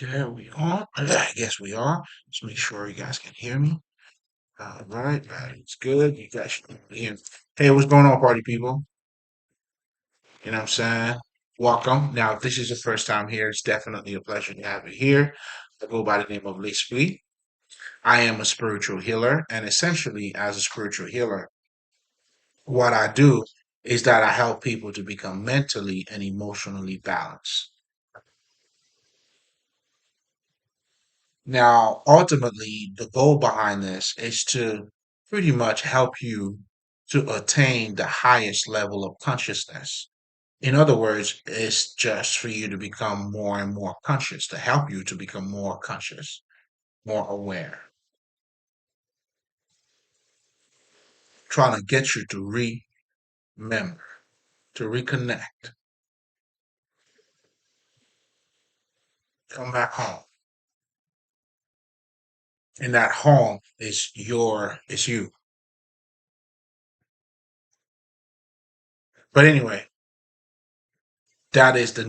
Yeah, we are. I guess we are. Let's make sure you guys can hear me. All right, it's good. You guys should be hearing. Hey, what's going on, party people? You know what I'm saying? Welcome. Now, if this is your first time here, it's definitely a pleasure to have you here. I go by the name of L'Esprit. I am a spiritual healer, and essentially, as a spiritual healer, what I do is that I help people to become mentally and emotionally balanced. Now, ultimately, the goal behind this is to pretty much help you to attain the highest level of consciousness. In other words, it's just for you to become more and more conscious, to help you to become more conscious, more aware, trying to get you to remember, to reconnect, come back home. And that home is is you. But anyway, that is the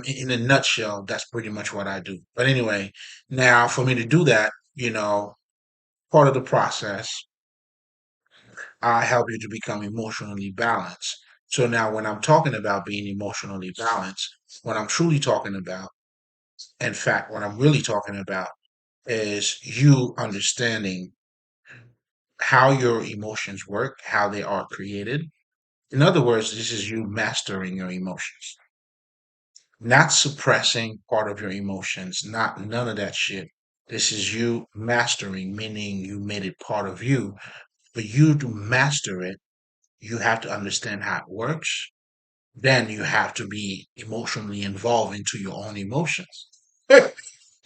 in a nutshell, that's pretty much what I do. But anyway, now for me to do that, part of the process, I help you to become emotionally balanced. So now when I'm talking about being emotionally balanced, what I'm truly talking about, in fact, what I'm really talking about is you understanding how your emotions work, how they are created. In other words, this is you mastering your emotions, not suppressing part of your emotions, not none of that shit. This is you mastering, meaning you made it part of you. For you to master it, you have to understand how it works. Then you have to be emotionally involved into your own emotions.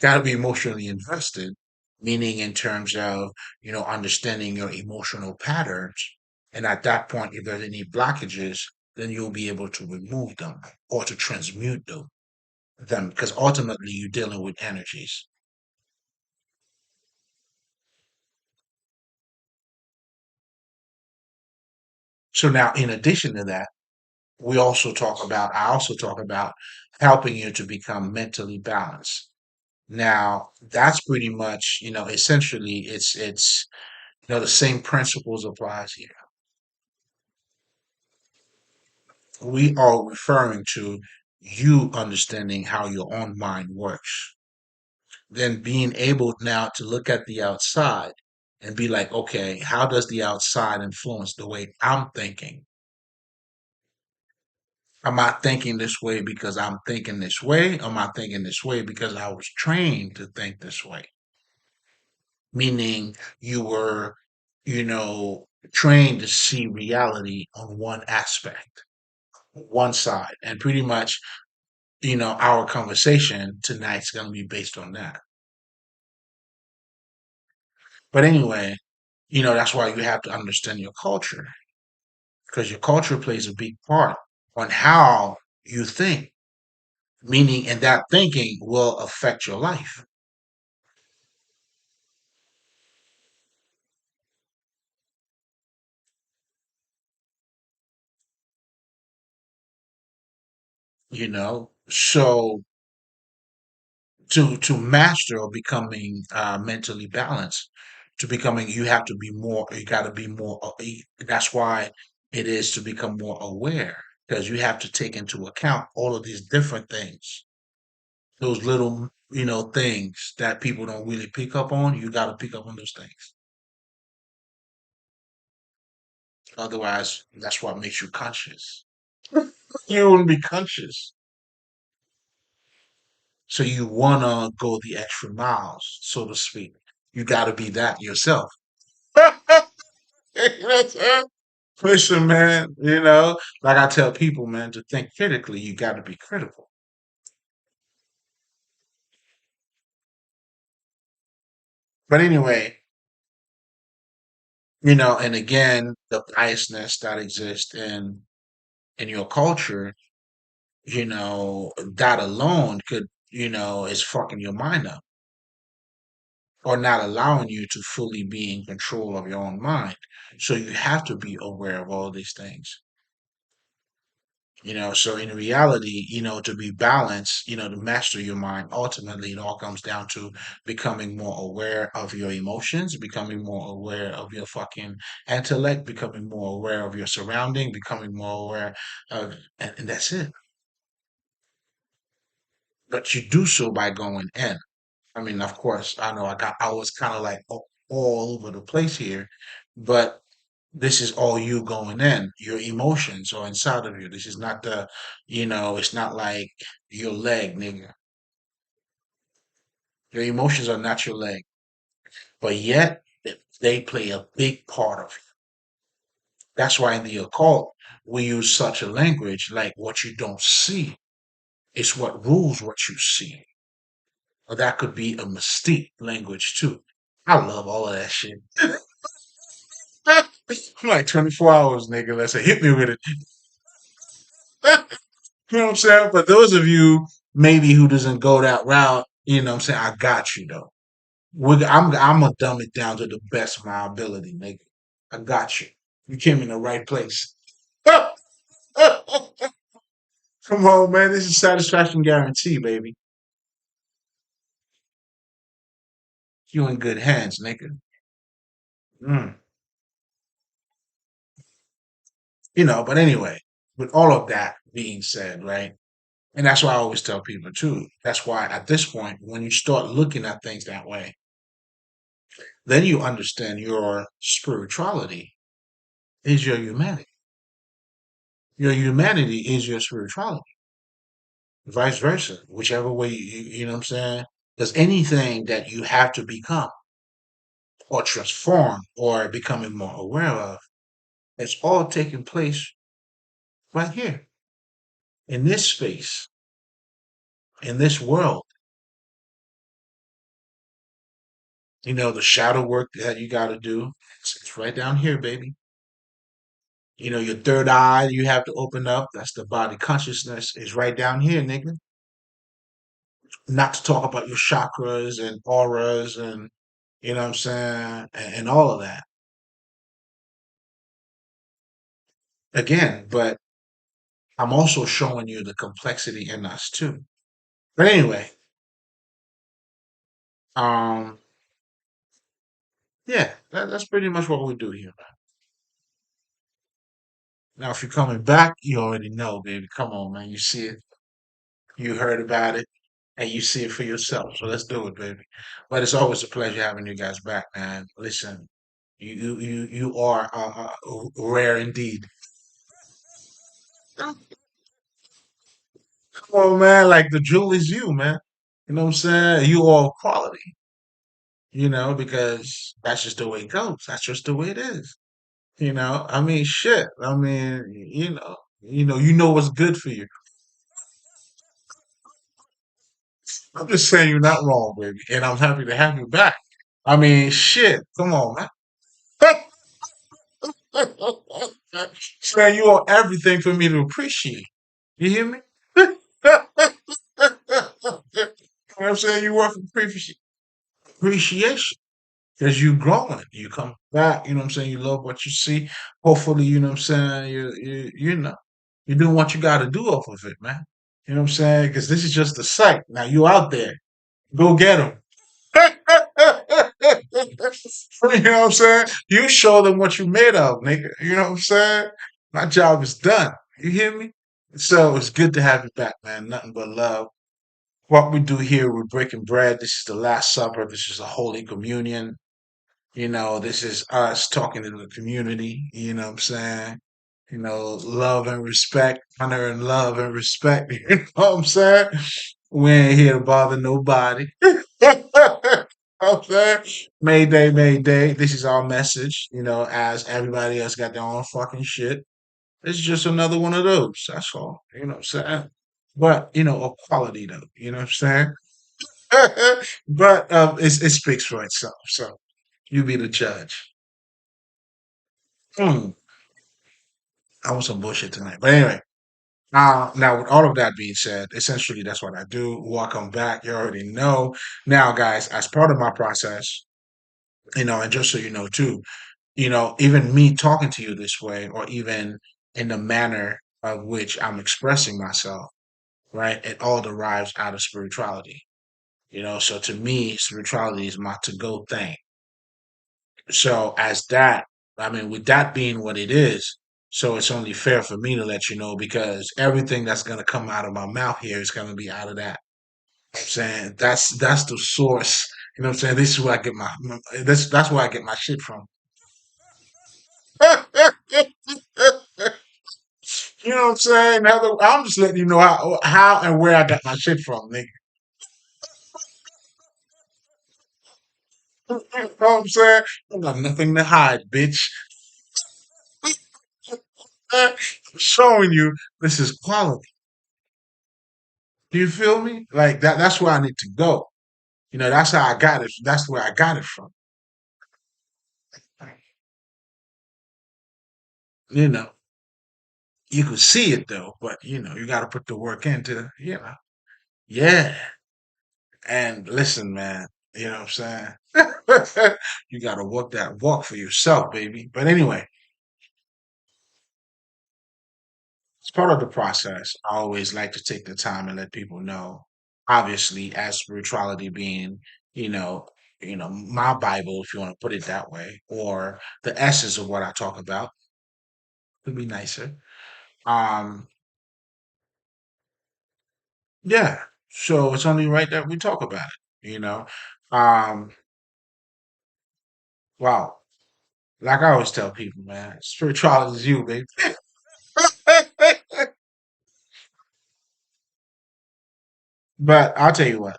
Got to be emotionally invested, meaning in terms of, understanding your emotional patterns. And at that point, if there's any blockages, then you'll be able to remove them or to transmute them because ultimately you're dealing with energies. So now, in addition to that, I also talk about helping you to become mentally balanced. Now, that's pretty much, essentially it's, the same principles applies here. We are referring to you understanding how your own mind works, then being able now to look at the outside and be like, okay, how does the outside influence the way I'm thinking? Am I thinking this way because I'm thinking this way? Am I thinking this way because I was trained to think this way? Meaning you were, trained to see reality on one aspect, one side. And pretty much, our conversation tonight's going to be based on that. But anyway, that's why you have to understand your culture because your culture plays a big part on how you think, meaning, and that thinking will affect your life. So to master or becoming mentally balanced, to becoming, you got to be more, that's why it is to become more aware because you have to take into account all of these different things, those little, things that people don't really pick up on. You got to pick up on those things. Otherwise, that's what makes you conscious. You wouldn't be conscious. So you wanna go the extra miles, so to speak. You gotta be that yourself. You know what I'm saying? Listen, man, like I tell people, man, to think critically, you gotta be critical. But anyway, and again, the biasness that exists in your culture, that alone could, is fucking your mind up or not allowing you to fully be in control of your own mind. So you have to be aware of all these things. So in reality, to be balanced, to master your mind, ultimately it all comes down to becoming more aware of your emotions, becoming more aware of your fucking intellect, becoming more aware of your surrounding, becoming more aware of, and that's it. But you do so by going in. I mean, of course, I know I was kind of like all over the place here, but this is all you going in. Your emotions are inside of you. This is not it's not like your leg, nigga. Your emotions are not your leg, but yet they play a big part of it. That's why in the occult we use such a language like what you don't see is what rules what you see. Or that could be a mystique language too. I love all of that shit. I'm like 24 hours, nigga. Let's say hit me with it. You know what I'm saying? But those of you maybe who doesn't go that route, what I'm saying, I got you though. I'm gonna dumb it down to the best of my ability, nigga. I got you. You came in the right place. Come on, man. This is satisfaction guarantee, baby. You in good hands, nigga. Mm. But anyway, with all of that being said, right? And that's why I always tell people too. That's why at this point, when you start looking at things that way, then you understand your spirituality is your humanity. Your humanity is your spirituality, vice versa, whichever way you know what I'm saying? Because anything that you have to become or transform or becoming more aware of, it's all taking place right here in this space, in this world. The shadow work that you got to do, it's right down here, baby. Your third eye you have to open up. That's the body consciousness is right down here, nigga. Not to talk about your chakras and auras and you know what I'm saying, and all of that. Again, but I'm also showing you the complexity in us too. But anyway, um, yeah, that's pretty much what we do here, man. Now, if you're coming back, you already know, baby. Come on, man. You see it, you heard about it, and you see it for yourself. So let's do it, baby. But it's always a pleasure having you guys back, man. Listen, you are rare indeed. Come on, man. Like the jewel is you, man. You know what I'm saying? You are quality. Because that's just the way it goes. That's just the way it is. I mean, shit. I mean, you know what's good for you. I'm just saying you're not wrong, baby, and I'm happy to have you back. I mean, shit. Come on, man. Saying you are everything for me to appreciate. You hear me? You know what I'm saying? You worth appreciation because you growing. You come back. You know what I'm saying? You love what you see. Hopefully, you know what I'm saying. You're doing what you got to do off of it, man. You know what I'm saying? Because this is just the site. Now you out there. Go get them. You know what I'm saying? You show them what you made of, nigga. You know what I'm saying? My job is done. You hear me? So it's good to have you back, man. Nothing but love. What we do here, we're breaking bread. This is the Last Supper. This is a Holy Communion. This is us talking to the community. You know what I'm saying? Love and respect, honor and love and respect. You know what I'm saying? We ain't here to bother nobody. I'm saying? Mayday, Mayday. This is our message, as everybody else got their own fucking shit. It's just another one of those. That's all. You know what I'm saying? But, equality though. You know what I'm saying? But it speaks for itself. So you be the judge. Hmm. I was some bullshit tonight. But anyway. Now, with all of that being said, essentially that's what I do. Welcome back. You already know. Now, guys, as part of my process, and just so you know too, even me talking to you this way, or even in the manner of which I'm expressing myself, right? It all derives out of spirituality. So to me, spirituality is my to go thing. So as that, I mean, with that being what it is, so it's only fair for me to let you know because everything that's gonna come out of my mouth here is gonna be out of that. I'm saying that's the source. You know what I'm saying? This is where I get that's where I get my shit from. You know what I'm saying? I'm just letting you know how and where I got my shit from, nigga. You know what I'm saying? I got nothing to hide, bitch. I'm showing you this is quality. Do you feel me? Like that's where I need to go. That's how I got it. That's where I got it from. You know, you can see it though, but you got to put the work into. Yeah. And listen, man, you know what I'm saying? You got to walk that walk for yourself, baby. But anyway, it's part of the process. I always like to take the time and let people know, obviously, as spirituality being, you know, my Bible, if you want to put it that way, or the essence of what I talk about, would be nicer. Um, yeah. So it's only right that we talk about it. Um, wow. Like I always tell people, man, spirituality is you, baby. But I'll tell you what.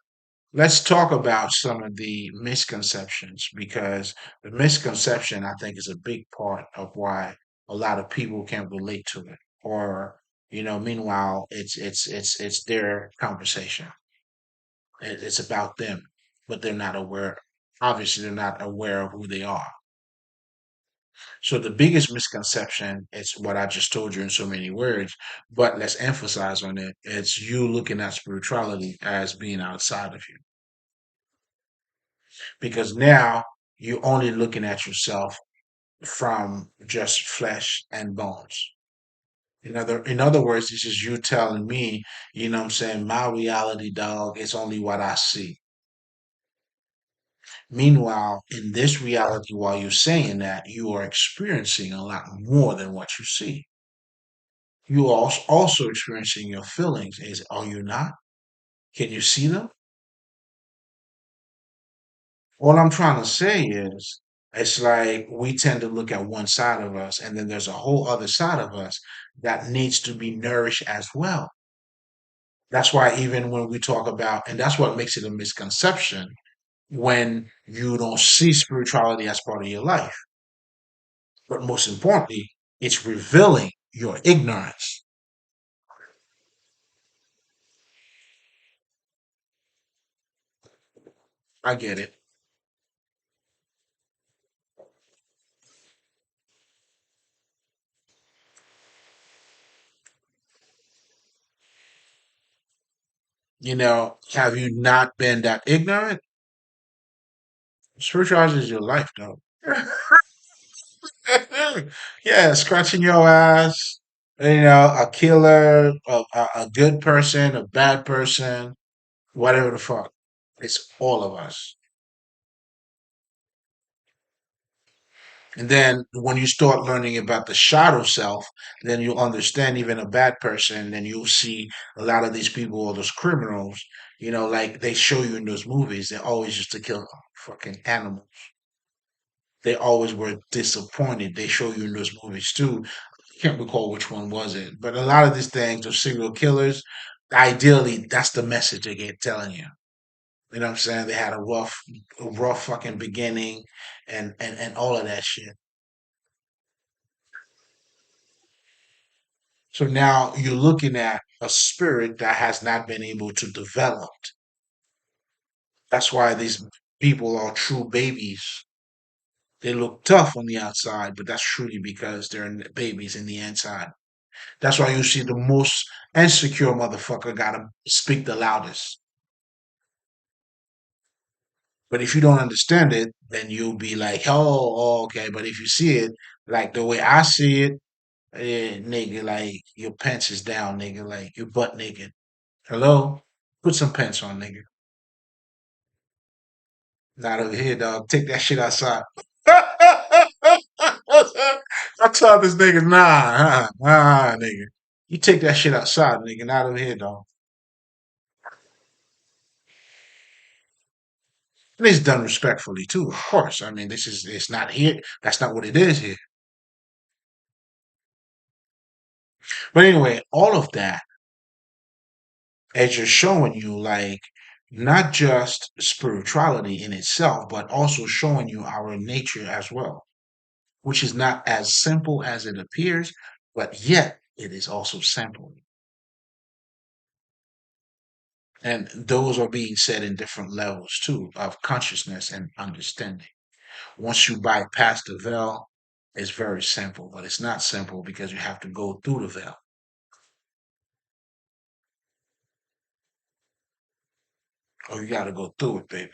Let's talk about some of the misconceptions because the misconception, I think, is a big part of why a lot of people can't relate to it. Or, meanwhile, it's their conversation. It's about them, but they're not aware. Obviously, they're not aware of who they are. So the biggest misconception is what I just told you in so many words, but let's emphasize on it. It's you looking at spirituality as being outside of you. Because now you're only looking at yourself from just flesh and bones. In other words, this is you telling me, what I'm saying, my reality, dog, is only what I see. Meanwhile, in this reality, while you're saying that, you are experiencing a lot more than what you see. You are also experiencing your feelings. Are you not? Can you see them? All I'm trying to say is, it's like we tend to look at one side of us, and then there's a whole other side of us that needs to be nourished as well. That's why, even when we talk about, and that's what makes it a misconception when you don't see spirituality as part of your life. But most importantly, it's revealing your ignorance. I get it. Have you not been that ignorant? Spirituality is your life, though. Yeah, scratching your ass. A killer, a good person, a bad person, whatever the fuck. It's all of us. And then when you start learning about the shadow self, then you'll understand even a bad person. Then you'll see a lot of these people, all those criminals, like they show you in those movies, they always used to kill fucking animals. They always were disappointed. They show you in those movies too. Can't recall which one was it, but a lot of these things, those serial killers, ideally, that's the message they get telling you. You know what I'm saying? They had a rough fucking beginning, and all of that shit. So now you're looking at a spirit that has not been able to develop. That's why these people are true babies. They look tough on the outside, but that's truly because they're babies in the inside. That's why you see the most insecure motherfucker gotta speak the loudest. But if you don't understand it, then you'll be like, oh, okay. But if you see it like the way I see it, Yeah, nigga, like your pants is down, nigga, like your butt naked. Hello? Put some pants on, nigga. Not over here, dog. Take that shit outside. I told this nigga, nigga. You take that shit outside, nigga. Not over here, dog. And it's done respectfully too, of course. I mean, it's not here. That's not what it is here. But anyway, all of that as you're showing you like not just spirituality in itself, but also showing you our nature as well, which is not as simple as it appears, but yet it is also simple. And those are being said in different levels too of consciousness and understanding. Once you bypass the veil, it's very simple, but it's not simple because you have to go through the veil. Oh, you got to go through it, baby.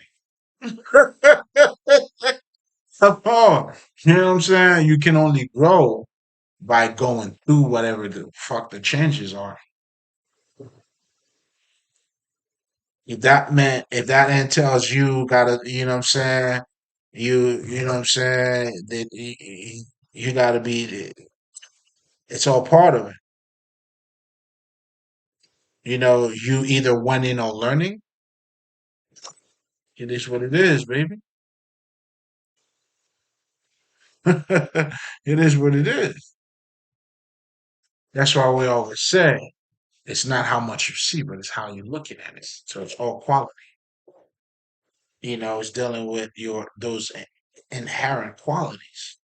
Come on. You know what I'm saying? You can only grow by going through whatever the fuck the changes are. If that entails you gotta, you know what I'm saying? You know what I'm saying? That you gotta be, it's all part of it. You know, you either winning or learning. It is what it is, baby. It is what it is. That's why we always say it's not how much you see, but it's how you're looking at it. So it's all quality. You know, it's dealing with your those inherent qualities.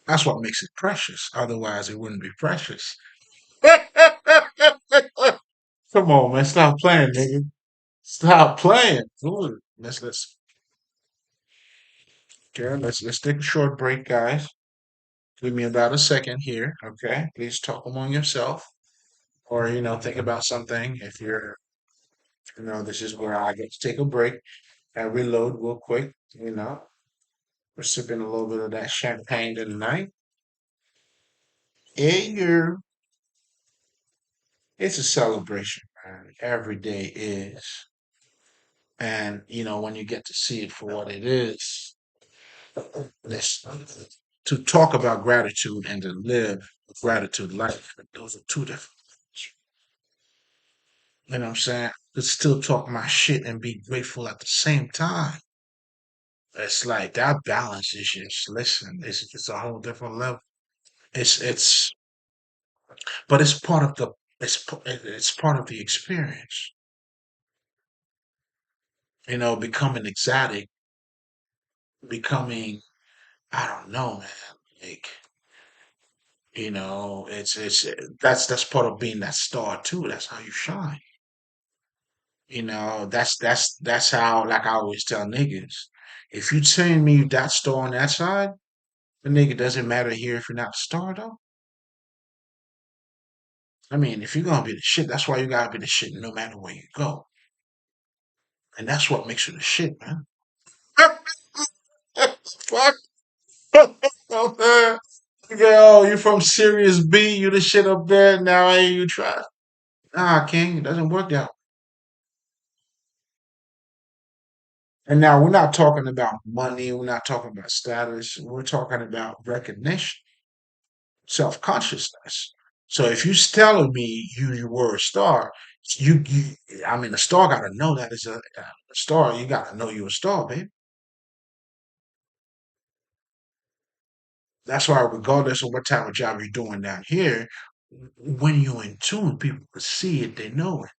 That's what makes it precious. Otherwise, it wouldn't be precious. Come on, man. Stop playing, nigga. Stop playing. Ooh, let's okay, let's take a short break, guys. Give me about a second here, okay? Please talk among yourself. Or, think about something. If this is where I get to take a break and reload real quick, We're sipping a little bit of that champagne tonight. Hey, it's a celebration, man. Every day is. And, when you get to see it for what it is, this, to talk about gratitude and to live a gratitude life, those are two different. You know what I'm saying? To still talk my shit and be grateful at the same time. It's like that balance is just, listen, it's just a whole different level. It's, but it's part of it's part of the experience. Becoming exotic, becoming, I don't know, man. Like, that's part of being that star too. That's how you shine. That's how, like I always tell niggas, if you telling me you that star on that side, the nigga doesn't matter here if you're not the star though. I mean, if you're gonna be the shit, that's why you gotta be the shit no matter where you go. And that's what makes you the shit, man. Fuck. Okay, oh, you from Sirius B, you the shit up there, now hey, you try. Nah, King, it doesn't work that way. And now we're not talking about money, we're not talking about status, we're talking about recognition, self-consciousness. So if you telling me you were a star, you I mean a star gotta know that is a star, you gotta know you're a star, baby. That's why regardless of what type of job you're doing down here, when you're in tune, people can see it, they know it.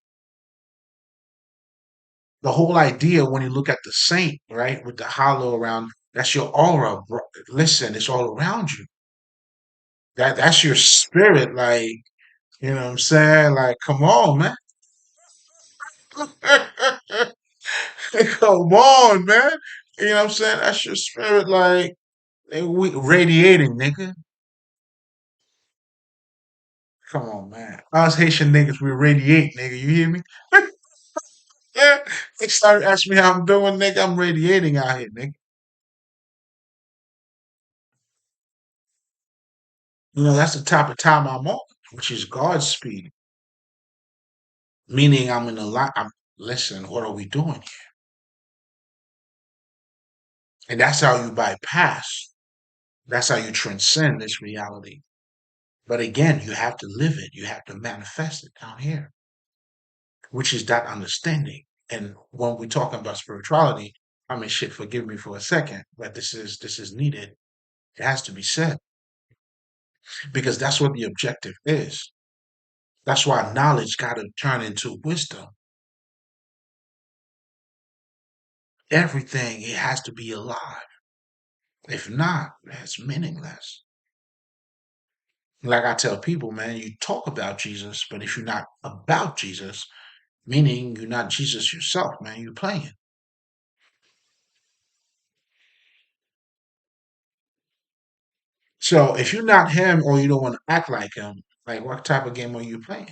The whole idea when you look at the saint, right, with the hollow around, that's your aura, bro. Listen, it's all around you. That's your spirit, like, you know what I'm saying? Like, come on, man. Come on, man. You know what I'm saying? That's your spirit, like, we radiating, nigga. Come on, man. Us Haitian niggas, we radiate, nigga. You hear me? Yeah. They started asking me how I'm doing, nigga. I'm radiating out here, nigga. That's the type of time I'm on, which is God's speed, meaning I'm in a lot. Listen, what are we doing here? And that's how you bypass. That's how you transcend this reality. But again, you have to live it. You have to manifest it down here, which is that understanding. And when we're talking about spirituality, I mean, shit, forgive me for a second, but this is needed. It has to be said because that's what the objective is. That's why knowledge got to turn into wisdom. Everything, it has to be alive. If not, it's meaningless. Like I tell people, man, you talk about Jesus, but if you're not about Jesus, meaning you're not Jesus yourself, man, you're playing. So if you're not him or you don't want to act like him, like what type of game are you playing?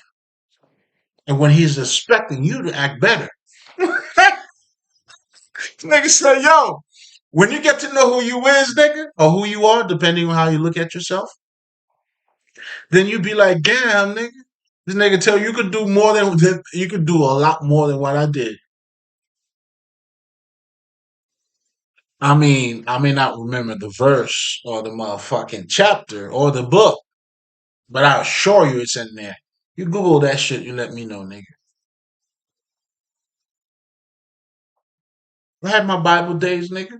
And when he's expecting you to act better, nigga say, yo, when you get to know who you is, nigga, or who you are, depending on how you look at yourself, then you be like, damn, nigga. This nigga tell you could do more than you could do a lot more than what I did. I mean, I may not remember the verse or the motherfucking chapter or the book, but I assure you it's in there. You Google that shit, you let me know, nigga. I had my Bible days, nigga.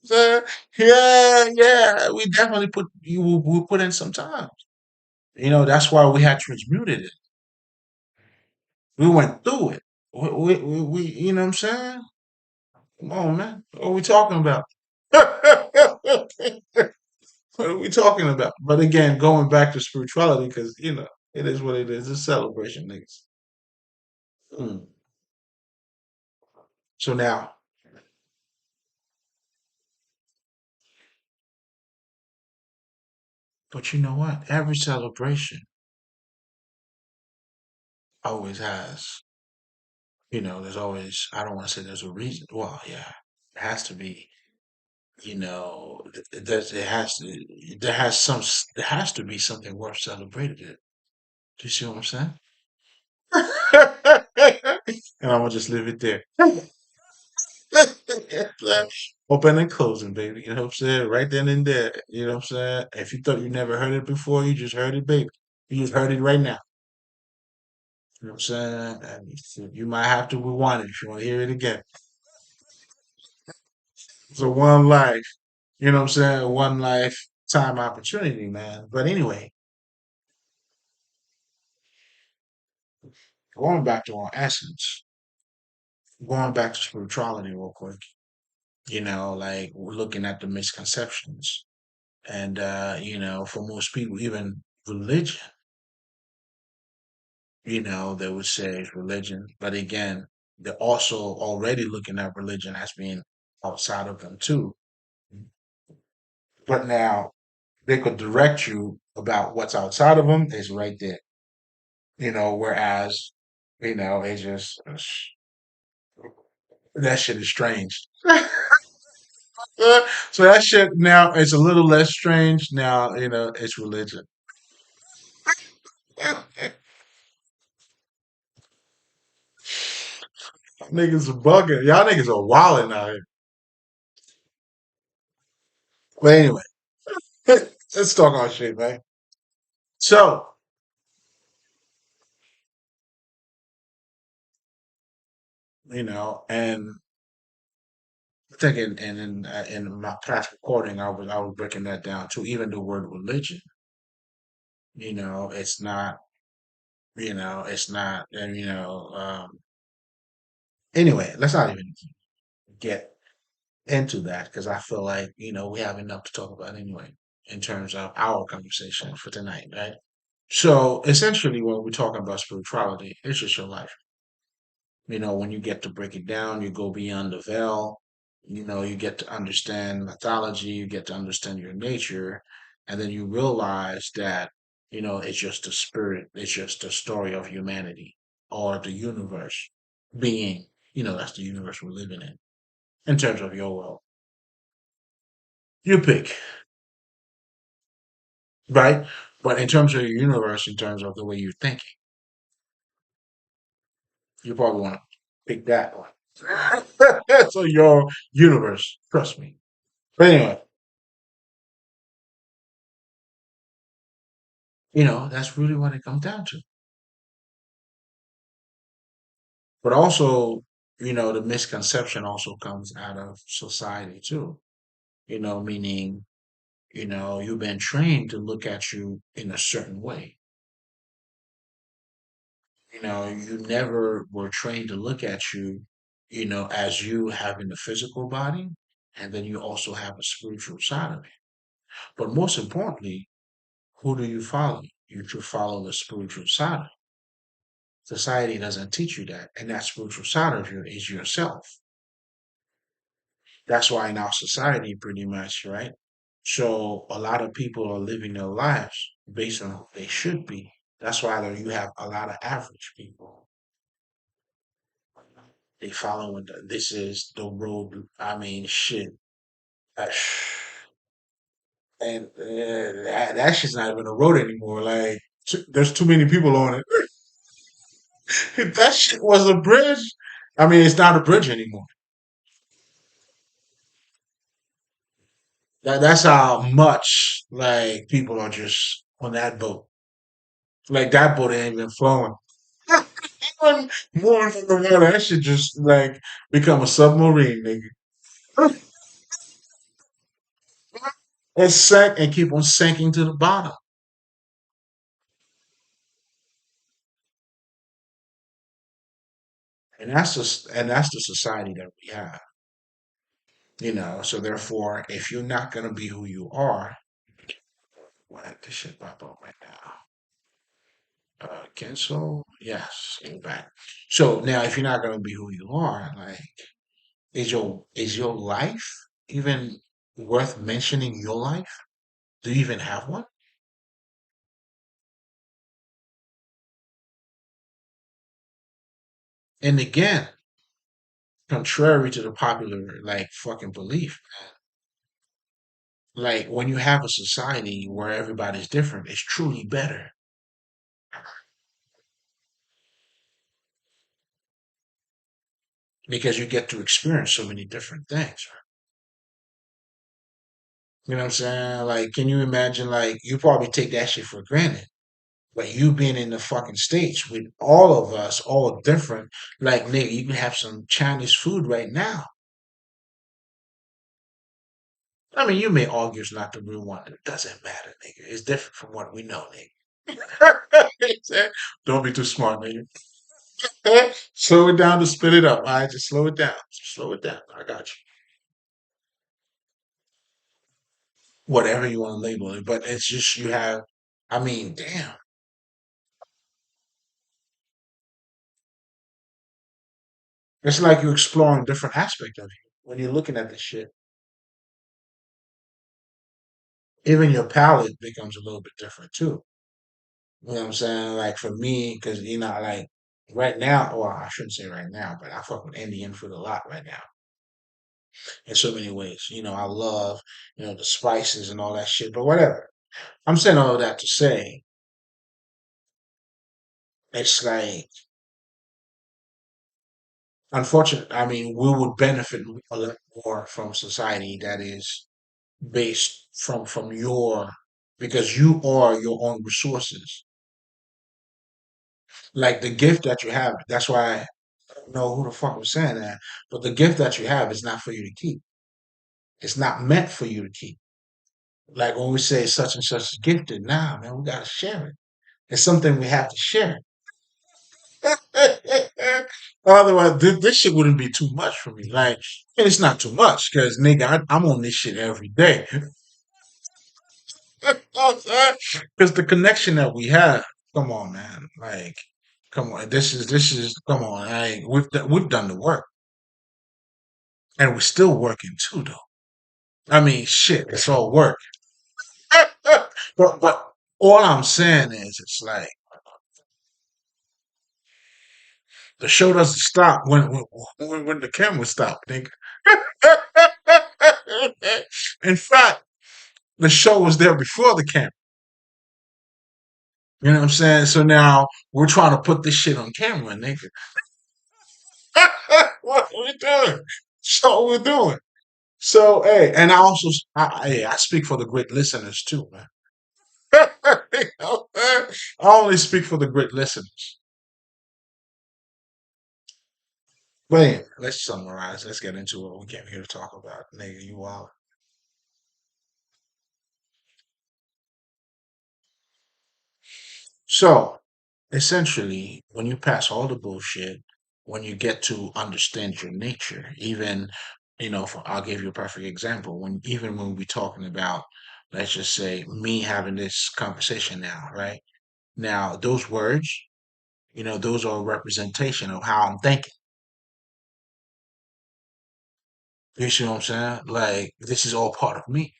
So, yeah, yeah, we definitely we put in some time. That's why we had transmuted it. We went through it. You know what I'm saying? Come on, man. What are we talking about? What are we talking about? But again, going back to spirituality, because it is what it is. It's a celebration, niggas. Mm. So now, but you know what? Every celebration always has. There's always. I don't want to say there's a reason. Well, yeah, it has to be. It has to. There has to be something worth celebrating. It. Do you see what I'm saying? And I'm gonna just leave it there. Open and closing, baby. You know what I'm saying? Right then and there. You know what I'm saying? If you thought you never heard it before, you just heard it, baby. You just heard it right now. You know what I'm saying? And you might have to rewind it if you want to hear it again. So one life, you know what I'm saying? One lifetime opportunity, man. But anyway, going back to our essence, going back to spirituality real quick, like we're looking at the misconceptions. And for most people, even religion, they would say it's religion. But again, they're also already looking at religion as being outside of them too. But now they could direct you about what's outside of them is right there. Whereas, it's just that shit is strange. So that shit now it's a little less strange. Now, it's religion. Niggas are bugging. Y'all niggas are wilding out here. But anyway, let's talk our shit, man. So, and I think in my past recording, I was breaking that down too. Even the word religion, it's not, it's not, and anyway, let's not even get into that because I feel like we have enough to talk about anyway in terms of our conversation for tonight, right? So essentially, when we're talking about spirituality, it's just your life. When you get to break it down, you go beyond the veil. You get to understand mythology, you get to understand your nature, and then you realize that, it's just a spirit, it's just a story of humanity or the universe being, that's the universe we're living in terms of your world. You pick. right? But in terms of your universe, in terms of the way you're thinking, you probably want to pick that one. So your universe, trust me. But anyway, that's really what it comes down to. But also, the misconception also comes out of society too. Meaning, you've been trained to look at you in a certain way. You never were trained to look at you, as you having the physical body, and then you also have a spiritual side of it. But most importantly, who do you follow? You should follow the spiritual side. Society doesn't teach you that, and that spiritual side of you is yourself. That's why in our society, pretty much, right? So a lot of people are living their lives based on who they should be. That's why you have a lot of average people. They following this is the road. I mean, shit. Uh, and that shit's not even a road anymore. Like, there's too many people on it. If that shit was a bridge, I mean, it's not a bridge anymore. That's how much like people are just on that boat. Like that boat ain't even flowing. Even more than the water, that should just like become a submarine, nigga. It sank and keep on sinking to the bottom. And that's the society that we have. So therefore, if you're not gonna be who you are, what this shit pop up right now? Cancel? Yes, go back. So now, if you're not gonna be who you are, like, is your life even worth mentioning? Your life? Do you even have one? And again, contrary to the popular like fucking belief, like when you have a society where everybody's different, it's truly better because you get to experience so many different things. You know what I'm saying? Like, can you imagine? Like, you probably take that shit for granted. But you being in the fucking States with all of us, all different, like, nigga, you can have some Chinese food right now. I mean, you may argue it's not the real one. It doesn't matter, nigga. It's different from what we know, nigga. Don't be too smart, nigga. Slow it down to spit it up. All right, just slow it down. Slow it down. I got you. Whatever you want to label it, but it's just you have. I mean, damn. It's like you're exploring different aspect of you when you're looking at this shit. Even your palate becomes a little bit different too. You know what I'm saying? Like for me, because like right now, well, I shouldn't say right now, but I fuck with Indian food a lot right now in so many ways. I love, the spices and all that shit, but whatever. I'm saying all of that to say it's like unfortunate. I mean, we would benefit a lot more from society that is based from your because you are your own resources. Like the gift that you have. That's why I don't know who the fuck was saying that, but the gift that you have is not for you to keep. It's not meant for you to keep. Like when we say such and such is gifted, nah, man, we gotta share it. It's something we have to share. Otherwise, this shit wouldn't be too much for me. Like, and it's not too much because nigga, I'm on this shit every day. Because the connection that we have, come on, man. Like, come on, this is come on. We've done the work, and we're still working too, though. I mean, shit, it's all work. But all I'm saying is, it's like the show doesn't stop when the camera stop, nigga. In fact, the show was there before the camera. You know what I'm saying? So now we're trying to put this shit on camera, nigga. What are we doing? So we're doing. So hey, and I also hey, I speak for the great listeners too, man. You know, man? I only speak for the great listeners. But anyway, let's summarize. Let's get into what we came here to talk about. Nigga, you all. So essentially, when you pass all the bullshit, when you get to understand your nature, even I'll give you a perfect example. When we're talking about, let's just say, me having this conversation now, right? Now, those words, those are a representation of how I'm thinking. You see what I'm saying? Like this is all part of me.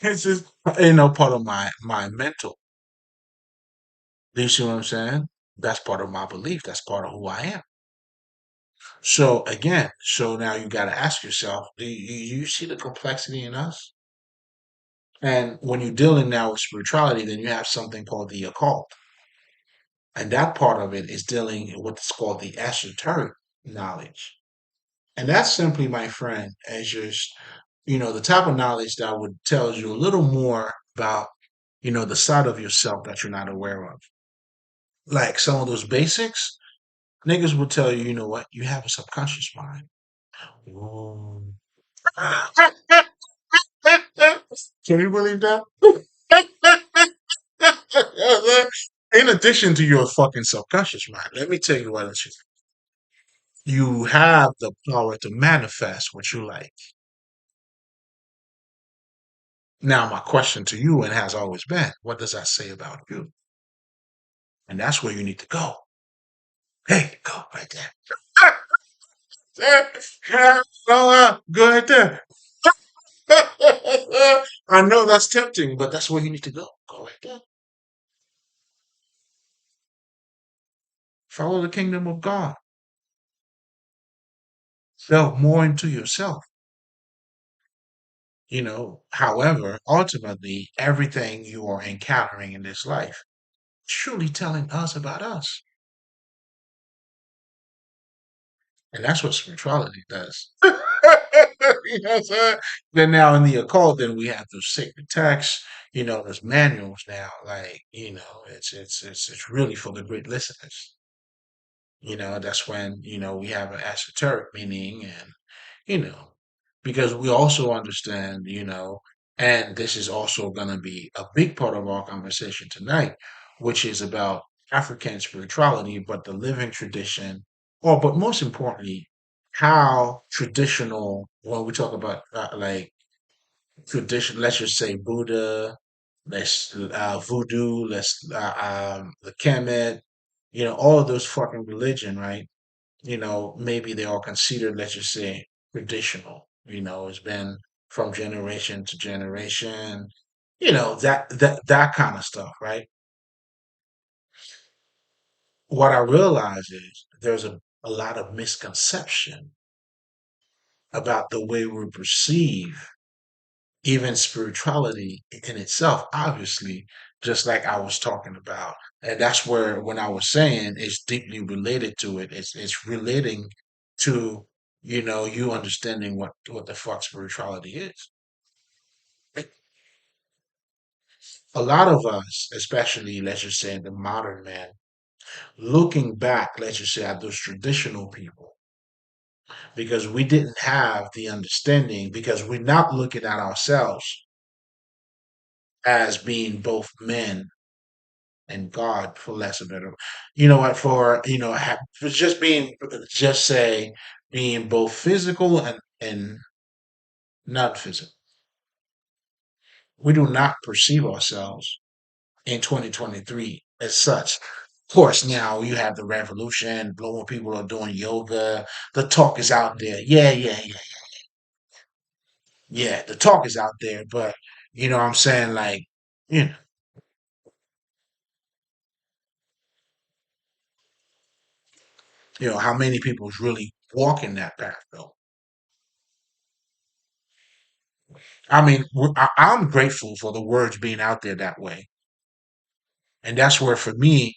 This is part of my mental. Do you see what I'm saying? That's part of my belief. That's part of who I am. So again, so now you got to ask yourself, do you see the complexity in us? And when you're dealing now with spirituality, then you have something called the occult. And that part of it is dealing with what's called the esoteric knowledge. And that's simply, my friend, as just, the type of knowledge that would tell you a little more about, the side of yourself that you're not aware of. Like some of those basics, niggas will tell you, you know what, you have a subconscious mind. Ooh. Can you believe that? In addition to your fucking subconscious mind, let me tell you what else you have the power to manifest what you like. Now, my question to you, and has always been, what does that say about you? And that's where you need to go. Hey, go right there. Go right there. I know that's tempting, but that's where you need to go. Go right there. Follow the kingdom of God. Delve more into yourself. However, ultimately, everything you are encountering in this life truly telling us about us. And that's what spirituality does. You know what I'm saying? Then now in the occult, then we have those sacred texts, there's manuals now. Like, it's really for the great listeners. That's when, we have an esoteric meaning and, you know, because we also understand, and this is also going to be a big part of our conversation tonight, which is about African spirituality, but the living tradition, but most importantly, how traditional, when we talk about like tradition, let's just say Buddha, let's voodoo, let's the Kemet, all of those fucking religion, right? Maybe they are considered, let's just say, traditional. It's been from generation to generation, that kind of stuff, right? What I realize is there's a lot of misconception about the way we perceive even spirituality in itself, obviously, just like I was talking about. And that's where, when I was saying it's deeply related to it, it's relating to, you understanding what the fuck spirituality is. A lot of us, especially, let's just say, the modern man, looking back, let's just say, at those traditional people, because we didn't have the understanding, because we're not looking at ourselves as being both men and God, for less of better. You know what? For just being, just say, being both physical and not physical. We do not perceive ourselves in 2023 as such. Of course, now you have the revolution, more people are doing yoga. The talk is out there. Yeah, yeah, yeah, yeah. The talk is out there, but what I'm saying, like, you know, how many people is really walking that path though? I mean, I'm grateful for the words being out there that way. And that's where, for me,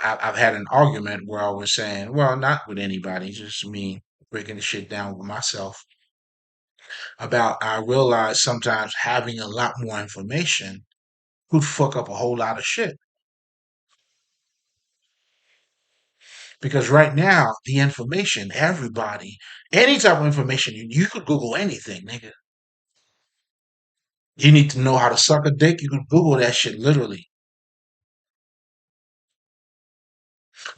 I've had an argument where I was saying, well, not with anybody, just me breaking the shit down with myself about I realize sometimes having a lot more information could fuck up a whole lot of shit. Because right now, the information, everybody, any type of information, you could Google anything, nigga. You need to know how to suck a dick, you could Google that shit literally.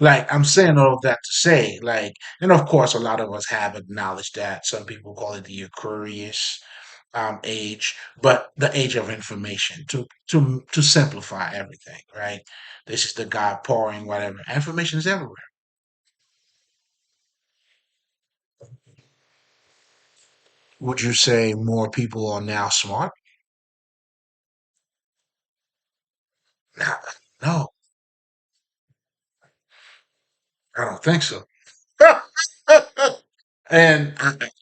Like, I'm saying all of that to say, like, and of course, a lot of us have acknowledged that. Some people call it the Aquarius age, but the age of information to simplify everything, right? This is the God pouring whatever. Information is everywhere. Would you say more people are now smart? No, no, I don't think so. And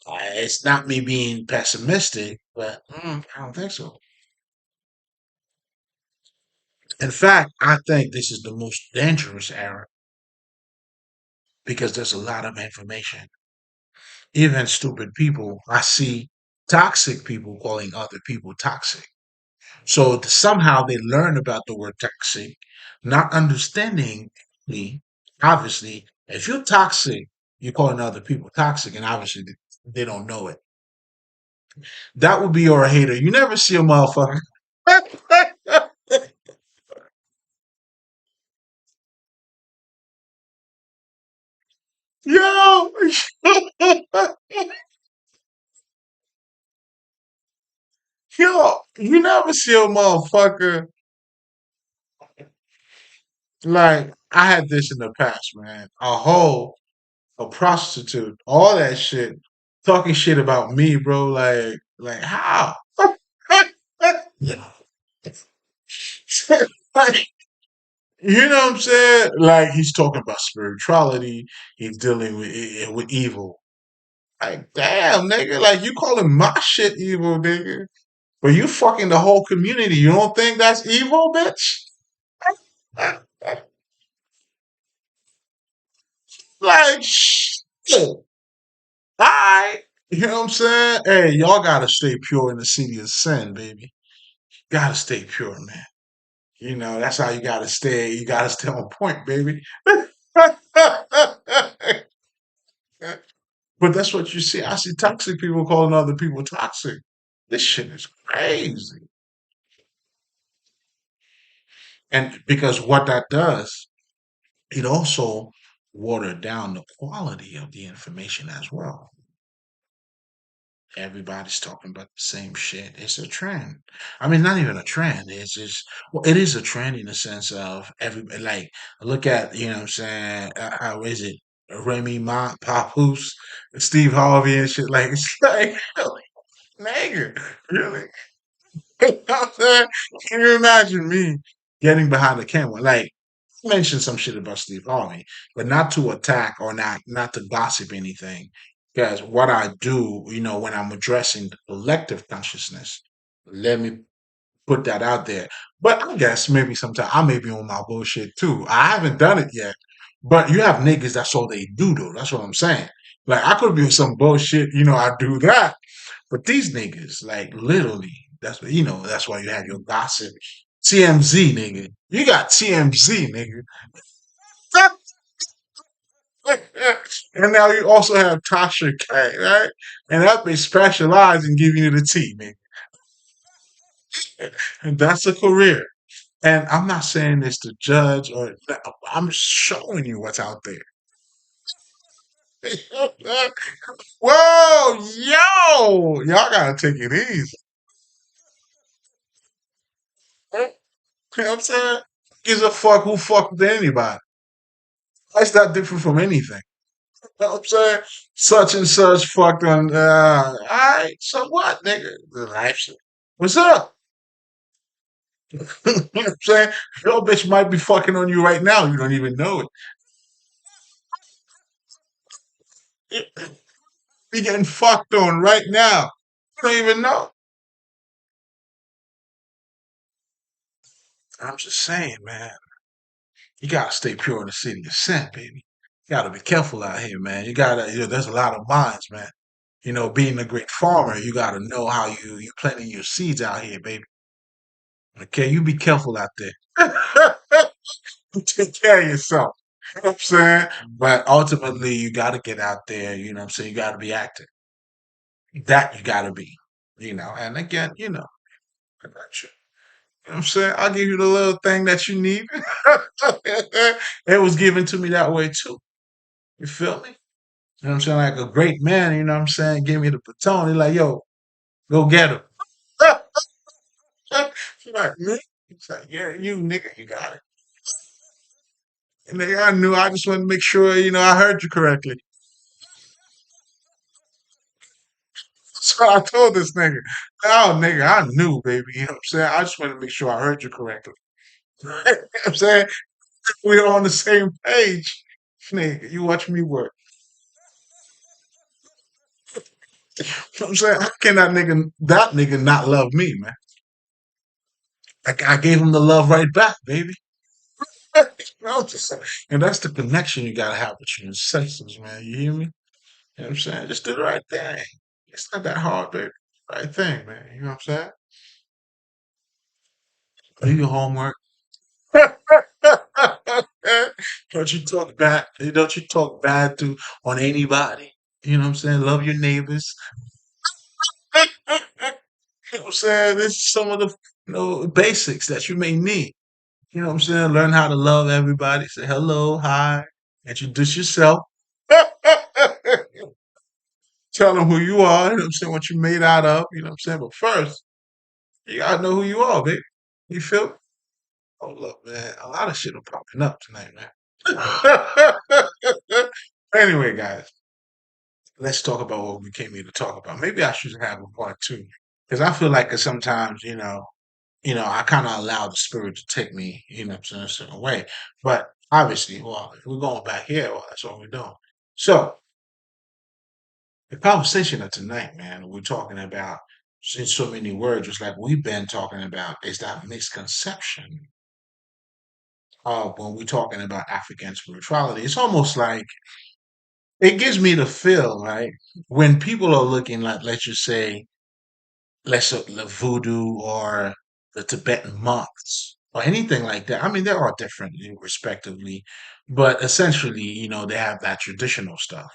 it's not me being pessimistic, but I don't think so. In fact, I think this is the most dangerous era because there's a lot of information. Even stupid people, I see toxic people calling other people toxic. So somehow they learn about the word toxic, not understanding me. Obviously, if you're toxic, you're calling other people toxic, and obviously they don't know it. That would be your hater. You never see a motherfucker. Yo, yo, you never see a motherfucker like I had this in the past, man. A hoe, a prostitute, all that shit, talking shit about me, bro. Like how? Like, you know what I'm saying? Like he's talking about spirituality. He's dealing with evil. Like damn, nigga. Like you calling my shit evil, nigga. But you fucking the whole community. You don't think that's evil, bitch? Like shit. Alright. You know what I'm saying? Hey, y'all gotta stay pure in the city of sin, baby. Gotta stay pure, man. You know, that's how you gotta stay. You gotta stay on point, baby. But that's what you see. I see toxic people calling other people toxic. This shit is crazy. And because what that does, it also watered down the quality of the information as well. Everybody's talking about the same shit. It's a trend. I mean, not even a trend. It's just, well, it is a trend in the sense of everybody, like, look at, you know what I'm saying? How is it? Remy Ma, Papoose, Steve Harvey and shit. Like, it's like, really? Nigga, really? You know what I'm saying? Can you imagine me getting behind the camera? Like, mention some shit about Steve Harvey, but not to attack or not to gossip anything. Because what I do, you know, when I'm addressing the collective consciousness, let me put that out there. But I guess maybe sometime I may be on my bullshit too. I haven't done it yet. But you have niggas, that's all they do though. That's what I'm saying. Like I could be on some bullshit, you know, I do that. But these niggas, like literally, that's what you know, that's why you have your gossip. TMZ nigga. You got TMZ nigga. And now you also have Tasha K, right? And that bitch specialize in giving you the tea, man. And that's a career. And I'm not saying this to judge or I'm showing you what's out there. Whoa, yo, y'all gotta take it easy. You know what I'm saying? Gives a fuck who fucked with anybody. That's not different from anything. You know what I'm saying? Such and such fucked on. All right, so what, nigga? The life shit. What's up? You know what I'm saying? Your bitch might be fucking on you right now. You don't even know it. Be getting fucked on right now. You don't even know. I'm just saying, man, you gotta stay pure in the city of sin, baby. You gotta be careful out here, man. There's a lot of minds, man. Being a great farmer, you gotta know how you planting your seeds out here, baby. Okay, you be careful out there. You take care of yourself. You know what I'm saying? But ultimately, you gotta get out there. You know what I'm saying? You gotta be active. That you gotta be. And again, I got you. You know what I'm saying? I'll give you the little thing that you need. It was given to me that way too. You feel me? You know what I'm saying? Like a great man, you know what I'm saying? Give me the baton. He's like, yo, go get him. She's like, me? He's like, yeah, you nigga, you got it. And nigga, I knew. I just wanted to make sure, I heard you correctly. So I told this nigga, oh, nigga, I knew, baby. You know what I'm saying? I just wanted to make sure I heard you correctly. You know what I'm saying? We're on the same page. Nigga, you watch me work. You know what I'm saying? How can that nigga not love me, man? Like I gave him the love right back, baby. You know, and that's the connection you gotta have with your ancestors, man. You hear me? You know what I'm saying? Just do the right thing. It's not that hard, baby. Right thing, man. You know what I'm saying? Do your homework. Don't you talk bad? Don't you talk bad to on anybody? You know what I'm saying? Love your neighbors. You know what I'm saying? This is some of the basics that you may need. You know what I'm saying? Learn how to love everybody. Say hello, hi, introduce yourself. Tell them who you are. You know what I'm saying? What you made out of. You know what I'm saying? But first, you gotta know who you are, baby. You feel me? Oh, look, man. A lot of shit are popping up tonight, man. Anyway, guys, let's talk about what we came here to talk about. Maybe I should have a part two because I feel like sometimes, I kind of allow the spirit to take me, what I'm saying, a certain way. But obviously, well, if we're going back here, well, that's what we're doing. So the conversation of tonight, man, we're talking about in so many words, just like we've been talking about, is that misconception of when we're talking about African spirituality. It's almost like it gives me the feel, right? When people are looking like, let's just say, let's say the voodoo or the Tibetan monks or anything like that. I mean, they're all different, respectively, but essentially, they have that traditional stuff,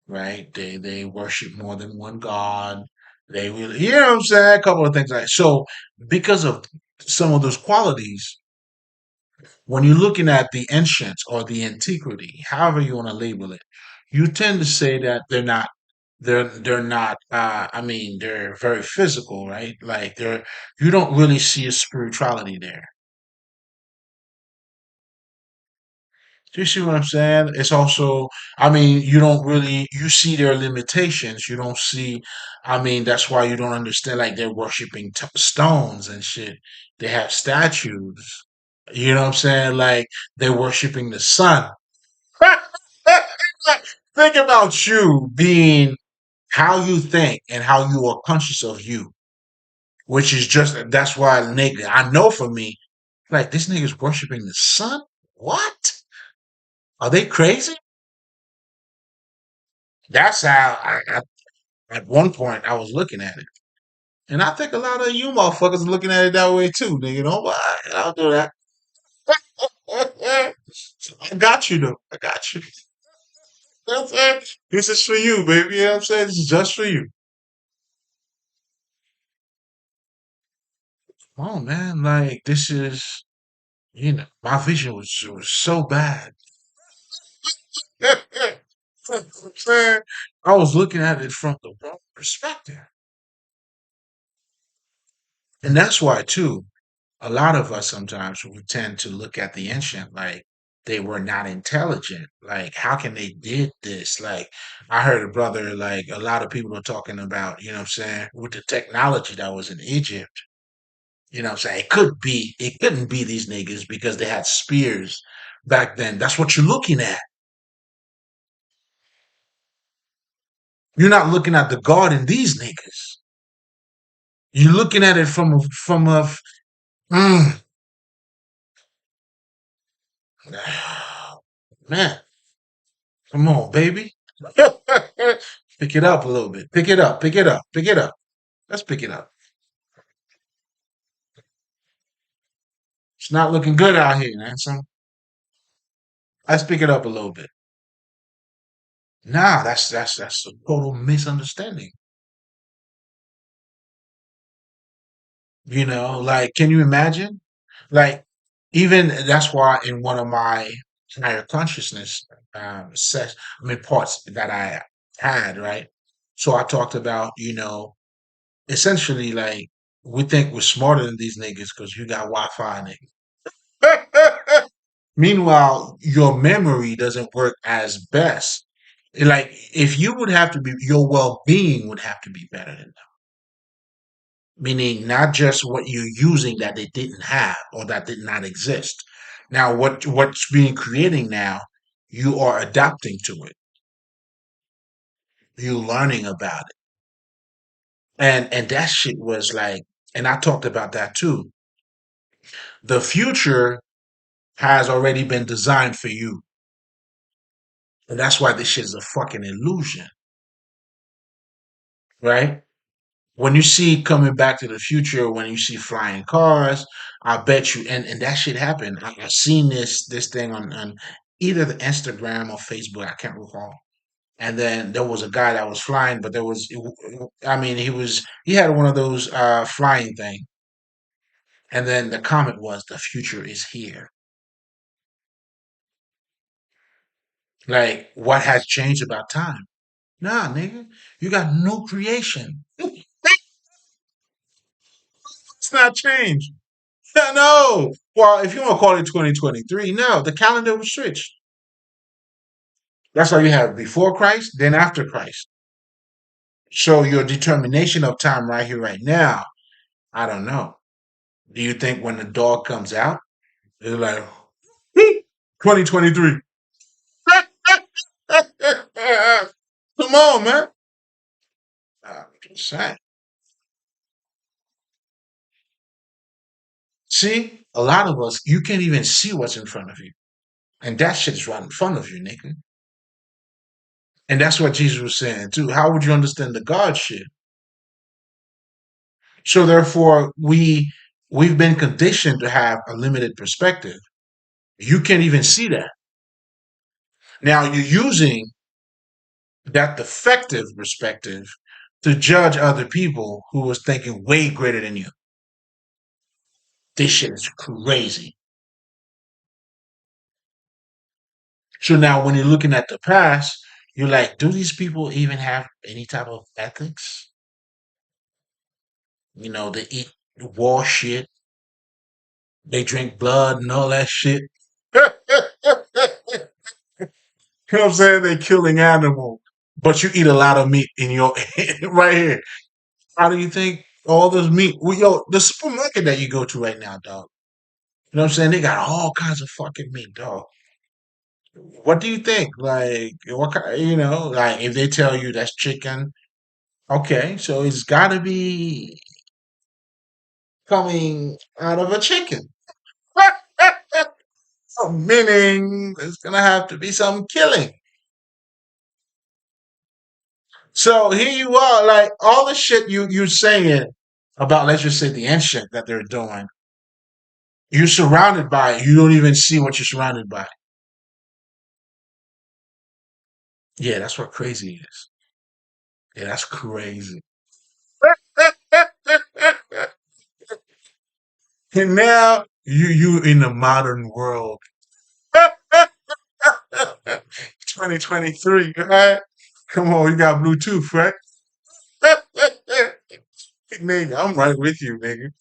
right? They worship more than one god. They really, you know what I'm saying? A couple of things like so. Because of some of those qualities, when you're looking at the ancients or the antiquity, however you want to label it, you tend to say that they're not I mean they're very physical, right? Like you don't really see a spirituality there. Do you see what I'm saying? It's also, I mean, you don't really you see their limitations. You don't see, I mean, that's why you don't understand like they're worshiping stones and shit. They have statues. You know what I'm saying? Like they're worshiping the sun. Think about you being how you think and how you are conscious of you, which is just that's why nigga. I know for me, like this nigga's worshiping the sun. What? Are they crazy? That's how at one point I was looking at it, and I think a lot of you motherfuckers are looking at it that way too, nigga. Don't lie. I'll do that. I got you though. I got you. You know what I'm saying? This is for you, baby. You know what I'm saying? This is just for you. Oh man, like this is my vision was so bad. You know what I'm saying? I was looking at it from the wrong perspective. And that's why too, a lot of us sometimes we tend to look at the ancient like they were not intelligent. Like, how can they did this? Like, I heard a brother, like a lot of people are talking about, you know what I'm saying, with the technology that was in Egypt. You know what I'm saying? It couldn't be these niggas because they had spears back then. That's what you're looking at. You're not looking at the God in these niggas. You're looking at it from a Man, come on, baby. Pick it up a little bit. Pick it up. Pick it up. Pick it up. Let's pick it up. It's not looking good out here, man. So let's pick it up a little bit. Nah, that's a total misunderstanding. Like, can you imagine? Like, even that's why in one of my higher consciousness parts that I had, right? So I talked about, essentially like we think we're smarter than these niggas because you got Wi-Fi, nigga. Meanwhile, your memory doesn't work as best. Like, if you would have to be, your well-being would have to be better than that. Meaning not just what you're using that they didn't have or that did not exist. Now, what's being creating now, you are adapting to it. You're learning about it. And that shit was like, and I talked about that too. The future has already been designed for you. And that's why this shit is a fucking illusion, right? When you see coming back to the future, when you see flying cars, I bet you, and that shit happened. I've seen this thing on either the Instagram or Facebook, I can't recall. And then there was a guy that was flying, but I mean, he had one of those flying thing. And then the comment was, the future is here. Like, what has changed about time? Nah, nigga, you got new creation. It's not changed. No. Well, if you want to call it 2023, no, the calendar was switched. That's why you have before Christ, then after Christ. So your determination of time right here, right now, I don't know. Do you think when the dog comes out, it's like 2023? Come on, man. I'm just saying. See, a lot of us, you can't even see what's in front of you. And that shit is right in front of you, nigga. And that's what Jesus was saying too. How would you understand the God shit? So therefore, we've been conditioned to have a limited perspective. You can't even see that. Now you're using that defective perspective to judge other people who was thinking way greater than you. This shit is crazy. So now when you're looking at the past, you're like, do these people even have any type of ethics? They eat war shit, they drink blood and all that shit. You know what I'm saying? They're killing animals, but you eat a lot of meat in your right here. How do you think all this meat? Well, yo, the supermarket that you go to right now, dog. You know what I'm saying? They got all kinds of fucking meat, dog. What do you think? Like, what kind? Like if they tell you that's chicken, okay, so it's got to be coming out of a chicken. So meaning there's gonna have to be some killing. So here you are, like all the shit you saying about, let's just say, the ancient that they're doing. You're surrounded by it. You don't even see what you're surrounded by. Yeah, that's what crazy is. Yeah, that's crazy. And now you in the modern world. 2023, right? Come on, you got Bluetooth, right? Nigga, I'm right with you, nigga.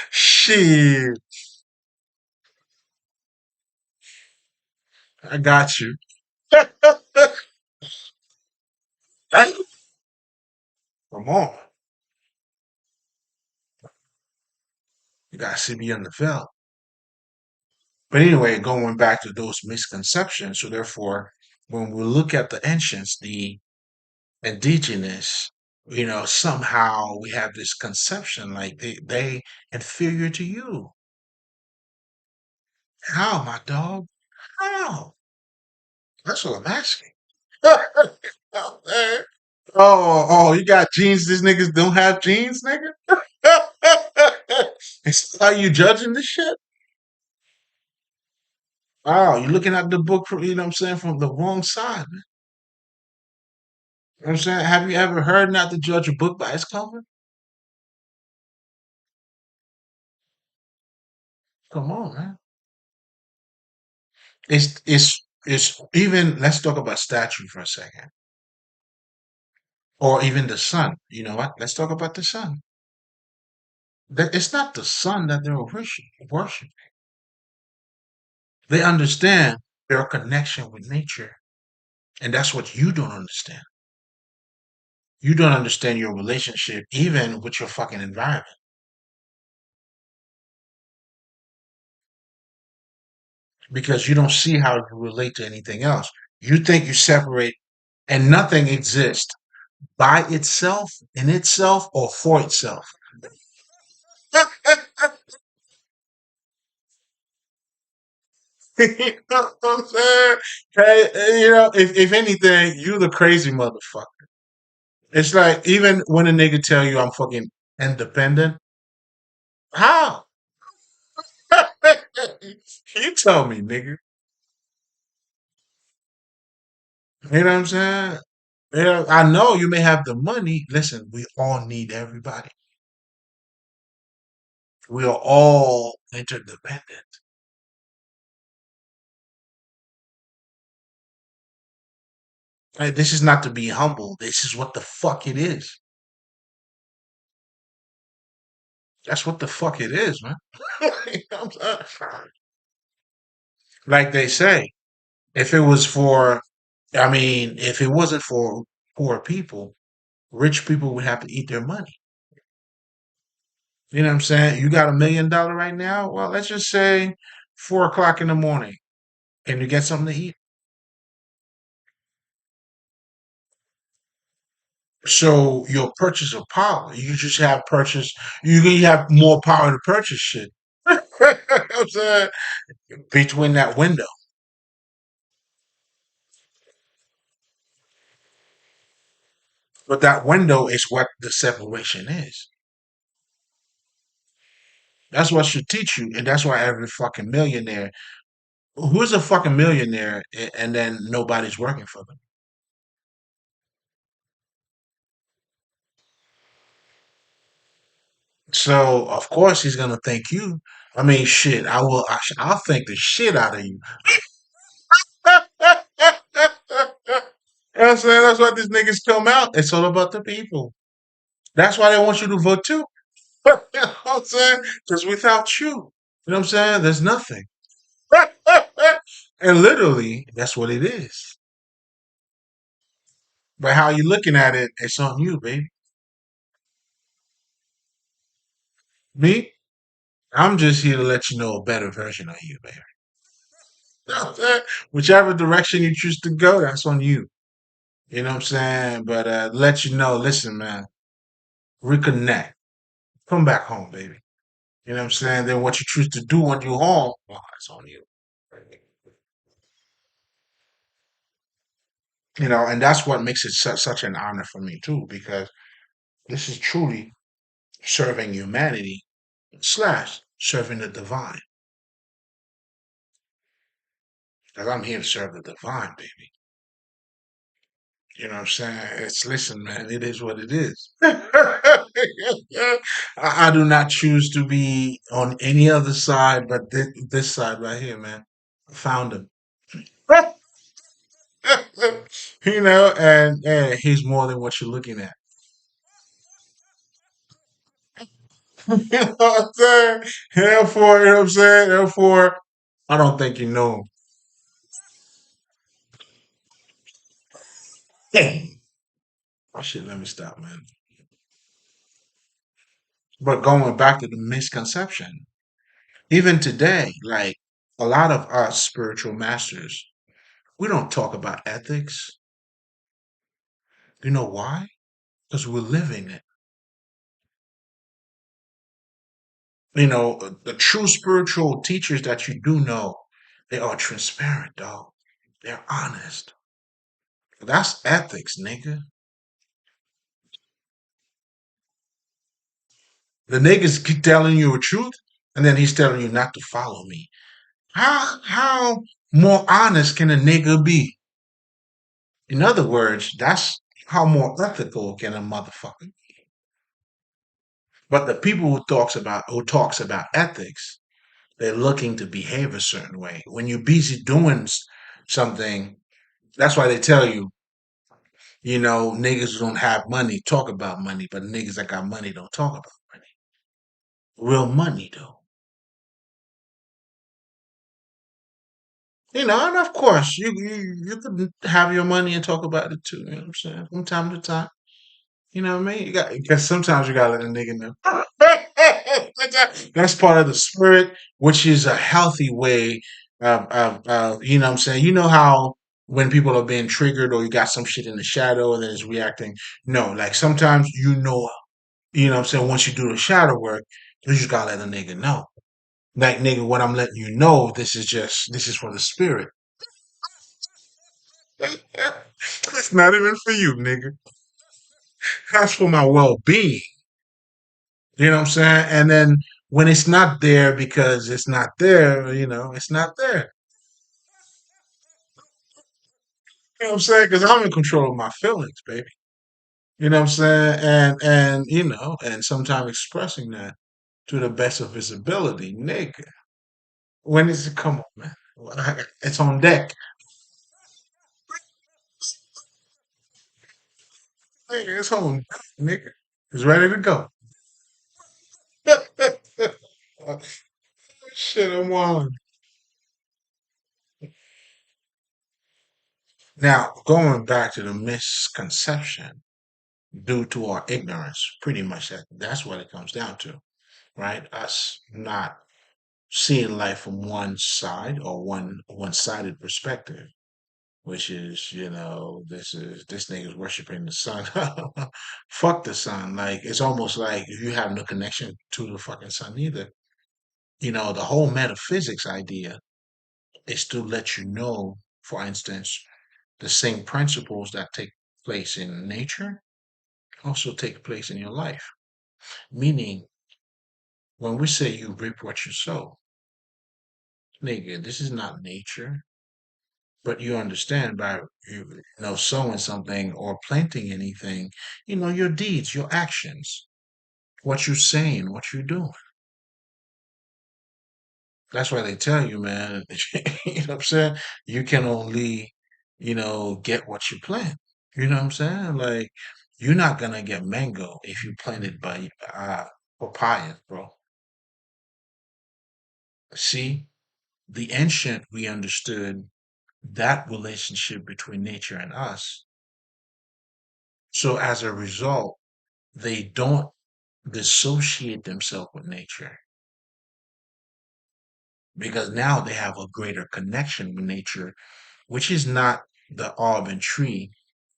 Shit, I got you. Come on, you got CB on the field. But anyway, going back to those misconceptions, so therefore, when we look at the ancients, the indigenous, somehow we have this conception like they inferior to you. How, my dog? How? That's what I'm asking. Oh, man. Oh, you got jeans. These niggas don't have jeans, nigga. It's how you judging this shit? Oh, you're looking at the book from, you know what I'm saying, from the wrong side, man. You know what I'm saying? Have you ever heard not to judge a book by its cover? Come on, man. It's even, let's talk about statue for a second. Or even the sun. You know what? Let's talk about the sun. It's not the sun that they're worshiping. They understand their connection with nature. And that's what you don't understand. You don't understand your relationship even with your fucking environment because you don't see how you relate to anything else. You think you separate and nothing exists by itself, in itself, or for itself. You know what I'm saying? Hey, you know, if anything, you the crazy motherfucker. It's like even when a nigga tell you I'm fucking independent, how? You tell me, nigga. You know what I'm saying? Yeah, I know you may have the money. Listen, we all need everybody. We are all interdependent. Right? This is not to be humble. This is what the fuck it is. That's what the fuck it is, man. You know what I'm saying? Like they say, if it was for, I mean, if it wasn't for poor people, rich people would have to eat their money. You know what I'm saying? You got $1 million right now. Well, let's just say 4 o'clock in the morning, and you get something to eat. So your purchase of power, you just have purchase. You have more power to purchase shit. You know what I'm saying? Between that window, but that window is what the separation is. That's what should teach you, and that's why every fucking millionaire, who's a fucking millionaire, and then nobody's working for them. So of course he's gonna thank you. I mean, shit. I will. I'll thank the shit out of you. You know what I'm saying? That's why these niggas come out. It's all about the people. That's why they want you to vote too. You know what I'm saying? Because without you, you know what I'm saying? There's nothing. And literally, that's what it is. But how you looking at it, it's on you, baby. Me, I'm just here to let you know a better version of you, baby. You know what I'm saying? Whichever direction you choose to go, that's on you. You know what I'm saying? But let you know, listen, man, reconnect. Come back home, baby. You know what I'm saying? Then what you choose to do when you're home, well, it's on you. You know, and that's what makes it such an honor for me too, because this is truly serving humanity slash serving the divine. Because I'm here to serve the divine, baby. You know what I'm saying? It's listen, man. It is what it is. I do not choose to be on any other side but this side right here, man. I found him. You know, and he's more than what you're looking at. You know what I'm saying? Therefore, you know what I'm saying? Therefore, I don't think you know him. Oh shit, let me stop, man. But going back to the misconception, even today, like a lot of us spiritual masters, we don't talk about ethics. You know why? Because we're living it. The true spiritual teachers that you do know, they are transparent, dog. They're honest. That's ethics, nigga. The niggas keep telling you a truth, and then he's telling you not to follow me. How more honest can a nigga be? In other words, that's how more ethical can a motherfucker be. But the people who talks about ethics, they're looking to behave a certain way. When you're busy doing something, that's why they tell you, niggas who don't have money talk about money, but niggas that got money don't talk about money. Real money, though. And of course, you could have your money and talk about it too. You know what I'm saying? From time to time. You know what I mean? Because sometimes you gotta let a nigga know. That's part of the spirit, which is a healthy way you know what I'm saying? You know how when people are being triggered or you got some shit in the shadow and then it's reacting. No, like sometimes what I'm saying, once you do the shadow work, you just gotta let a nigga know. Like nigga, what I'm letting you know, this is for the spirit. It's not even for you, nigga. That's for my well being. You know what I'm saying? And then when it's not there because it's not there, it's not there. You know what I'm saying? Because I'm in control of my feelings, baby. You know what I'm saying? And sometimes expressing that to the best of his ability, nigga. When is it come on, man? It's on deck. Nigga, it's on deck, nigga. It's ready to go. Shit, I'm on. Now, going back to the misconception due to our ignorance, pretty much that's what it comes down to, right? Us not seeing life from one side or one-sided perspective, which is, this nigga's worshiping the sun. Fuck the sun. Like it's almost like you have no connection to the fucking sun either. The whole metaphysics idea is to let you know, for instance, the same principles that take place in nature also take place in your life. Meaning, when we say you reap what you sow, nigga, this is not nature. But you understand by sowing something or planting anything, your deeds, your actions, what you're saying, what you're doing. That's why they tell you, man, you know what I'm saying? You can only, get what you plant. You know what I'm saying? Like, you're not gonna get mango if you planted by papaya, bro. See, the ancient we understood that relationship between nature and us. So as a result, they don't dissociate themselves with nature because now they have a greater connection with nature, which is not the almond tree,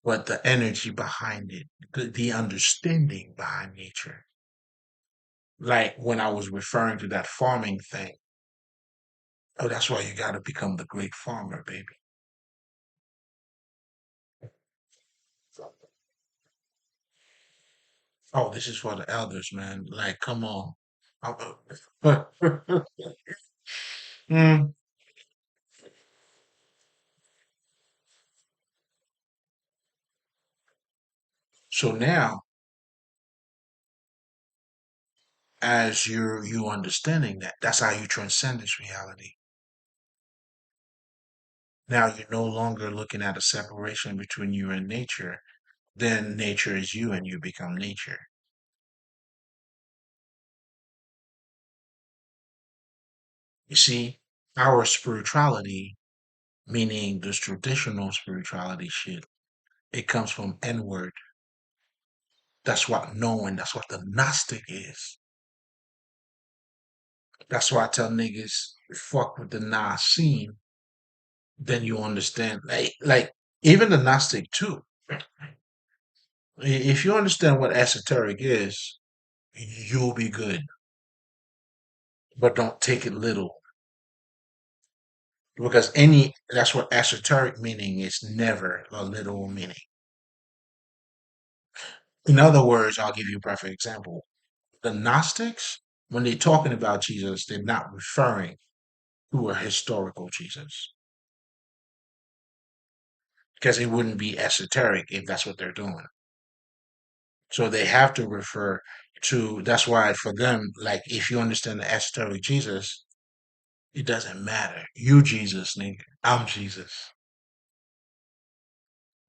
but the energy behind it, the understanding behind nature. Like when I was referring to that farming thing. Oh, that's why you got to become the great farmer, baby. Oh, this is for the elders, man. Like, come on. Mm. So now, as you understanding that, that's how you transcend this reality. Now you're no longer looking at a separation between you and nature. Then nature is you and you become nature. You see, our spirituality, meaning this traditional spirituality shit, it comes from inward. That's what knowing, that's what the Gnostic is. That's why I tell niggas, fuck with the Nas scene, then you understand. Like even the Gnostic too. If you understand what esoteric is, you'll be good. but don't take it little because any that's what esoteric meaning is never a literal meaning. In other words, I'll give you a perfect example. The Gnostics, when they're talking about Jesus, they're not referring to a historical Jesus because it wouldn't be esoteric if that's what they're doing. So they have to refer to, that's why for them, like if you understand the esoteric Jesus, it doesn't matter. You Jesus, nigga. I'm Jesus.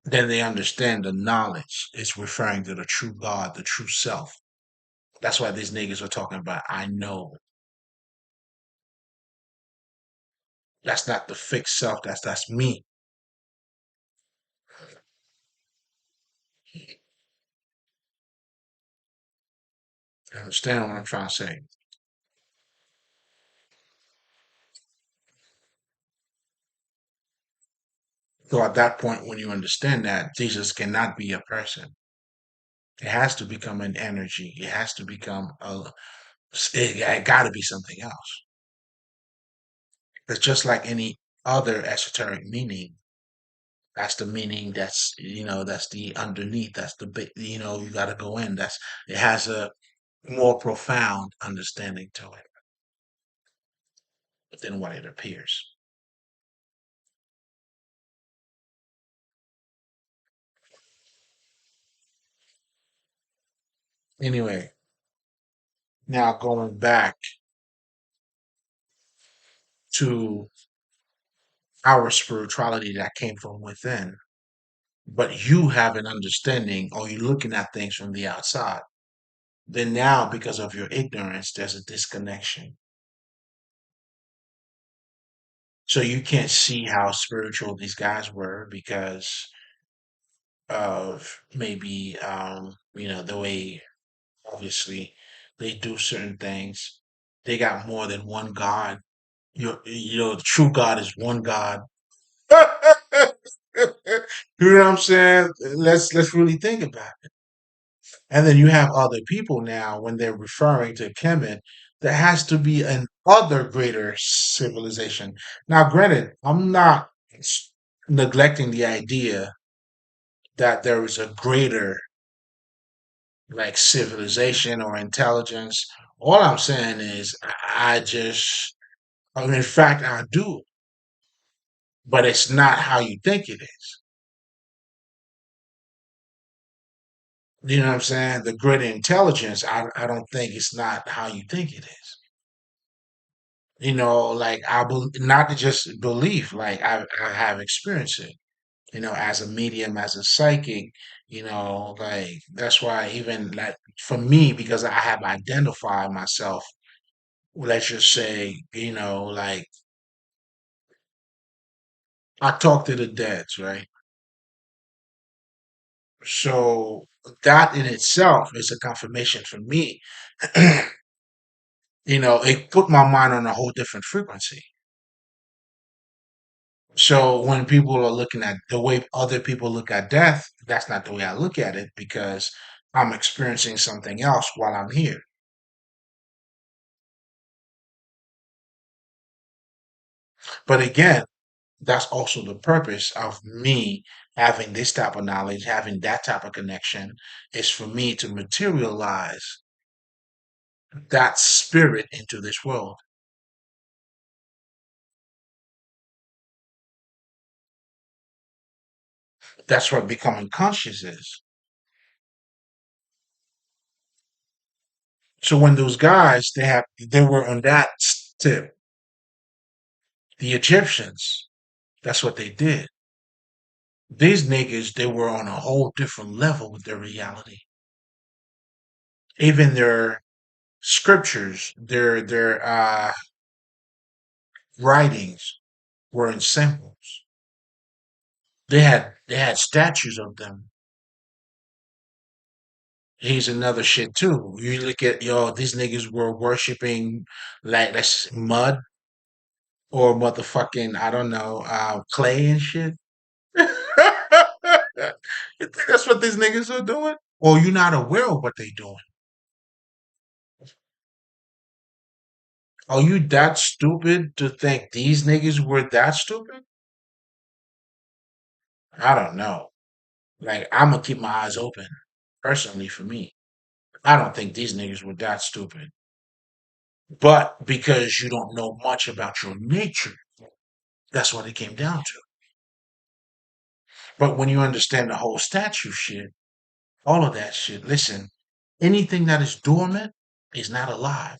Then they understand the knowledge is referring to the true God, the true self. That's why these niggas are talking about I know. That's not the fixed self, that's me. You understand what I'm trying to say? So at that point, when you understand that, Jesus cannot be a person. It has to become an energy. It has to become it got to be something else. It's just like any other esoteric meaning. That's the meaning. That's the underneath. That's the bit. You got to go in. It has a more profound understanding to it than what it appears. Anyway, now going back to our spirituality that came from within, but you have an understanding or you're looking at things from the outside, then now because of your ignorance, there's a disconnection. So you can't see how spiritual these guys were because of maybe the way obviously they do certain things. They got more than one God. The true God is one God. You know what I'm saying? Let's really think about it. And then you have other people now when they're referring to Kemet, there has to be an other greater civilization. Now, granted, I'm not neglecting the idea that there is a greater like civilization or intelligence. All I'm saying is in fact, I do, but it's not how you think it is. You know what I'm saying? The greater intelligence, I don't think it's not how you think it is. Like not to just belief, like I have experienced it, as a medium, as a psychic, like that's why even like for me, because I have identified myself, let's just say, like I talk to the deads, right? So that in itself is a confirmation for me. It put my mind on a whole different frequency. So when people are looking at the way other people look at death, that's not the way I look at it because I'm experiencing something else while I'm here. But again, that's also the purpose of me having this type of knowledge, having that type of connection, is for me to materialize that spirit into this world. That's what becoming conscious is. So when those guys they were on that tip, the Egyptians, that's what they did. These niggas, they were on a whole different level with their reality. Even their scriptures, their writings were in symbols. They had statues of them. Here's another shit too. You look at these niggas were worshiping like that's mud or motherfucking I don't know clay and shit. You think that's what these niggas are doing? Or you're not aware of what they're doing? Are you that stupid to think these niggas were that stupid? I don't know. Like, I'm gonna keep my eyes open. Personally, for me, I don't think these niggas were that stupid. But because you don't know much about your nature, that's what it came down to. But when you understand the whole statue shit, all of that shit, listen, anything that is dormant is not alive.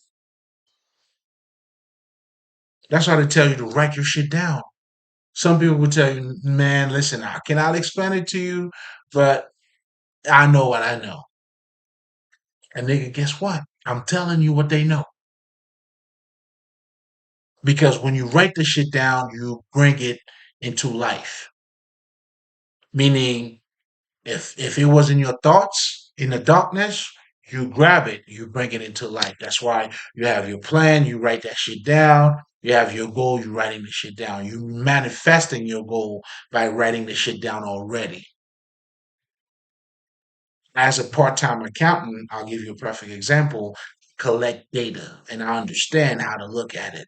That's why they tell you to write your shit down. Some people will tell you, man, listen, I cannot explain it to you, but I know what I know. And nigga, guess what? I'm telling you what they know. Because when you write the shit down, you bring it into life. Meaning, if it was in your thoughts in the darkness, you grab it, you bring it into life. That's why you have your plan, you write that shit down. You have your goal, you writing the shit down. You manifesting your goal by writing the shit down already. As a part-time accountant, I'll give you a perfect example. Collect data, and I understand how to look at it.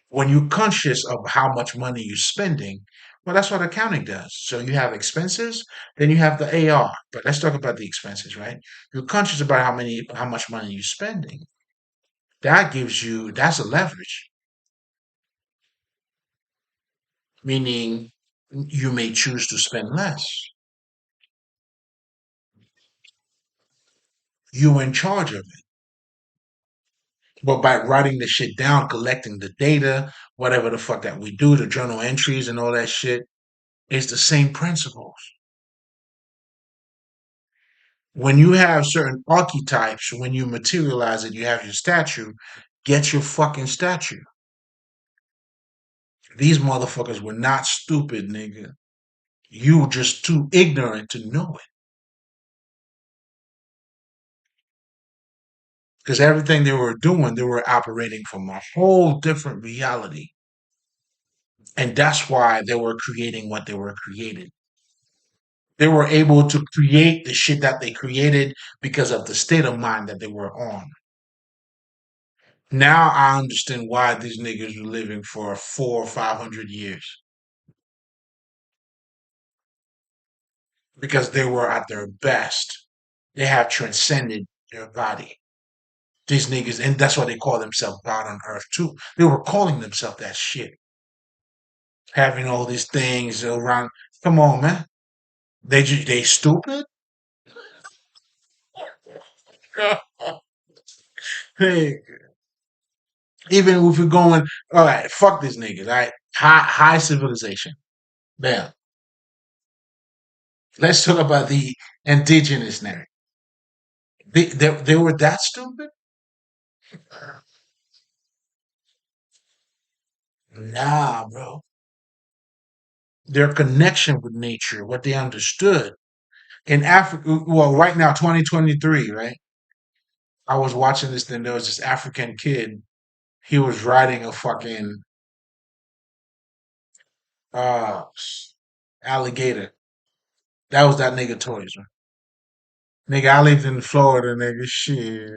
When you're conscious of how much money you're spending, well, that's what accounting does. So you have expenses, then you have the AR. But let's talk about the expenses, right? You're conscious about how much money you're spending. That's a leverage, meaning you may choose to spend less. You're in charge of it. But by writing the shit down, collecting the data, whatever the fuck that we do, the journal entries and all that shit, it's the same principles. When you have certain archetypes, when you materialize it, you have your statue, get your fucking statue. These motherfuckers were not stupid, nigga. You were just too ignorant to know it. Because everything they were doing, they were operating from a whole different reality. And that's why they were creating what they were creating. They were able to create the shit that they created because of the state of mind that they were on. Now I understand why these niggas were living for 400 or 500 years. Because they were at their best. They have transcended their body. These niggas, and that's why they call themselves God on earth too. They were calling themselves that shit. Having all these things around. Come on, man. They stupid? Hey, even if we're going, all right, fuck these niggas, all right? High civilization. Bam. Let's talk about the indigenous now. They were that stupid? Nah, bro. Their connection with nature, what they understood. In Africa, well, right now, 2023, right? I was watching this thing. There was this African kid. He was riding a fucking uh alligator. That was that nigga toys, man. Nigga, I lived in Florida, nigga. Shit.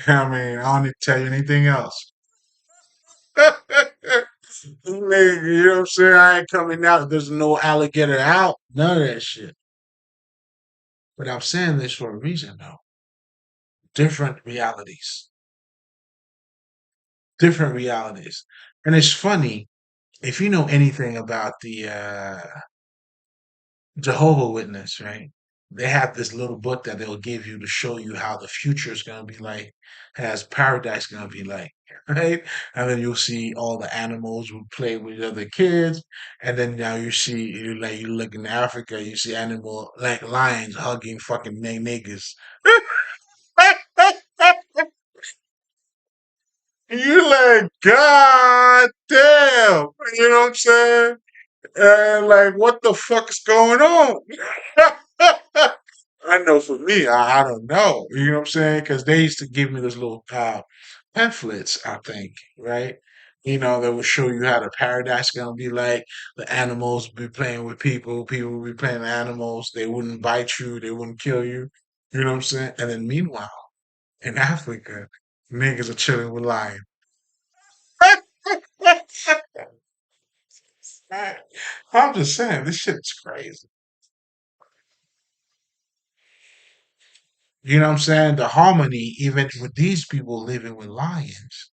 I mean, I don't need to tell you anything else. Nigga, you know what I'm saying? I ain't coming out. There's no alligator out. None of that shit. But I'm saying this for a reason, though. Different realities. Different realities. And it's funny, if you know anything about the Jehovah Witness, right? They have this little book that they'll give you to show you how the future is going to be like, has paradise going to be like, right? And then you'll see all the animals who play with other kids, and then now you see, like you look in Africa, you see animal like lions hugging fucking niggas. You like, God damn, you know what I'm saying? And like, what the fuck's going on? I know for me, I don't know. You know what I'm saying? Because they used to give me those little pamphlets, I think, right? You know, that would show you how the paradise gonna be like. The animals be playing with people, people will be playing with animals. They wouldn't bite you, they wouldn't kill you. You know what I'm saying? And then meanwhile, in Africa. Niggas are chilling with lions. I'm just saying, this shit is crazy. You know what I'm saying? The harmony, even with these people living with lions,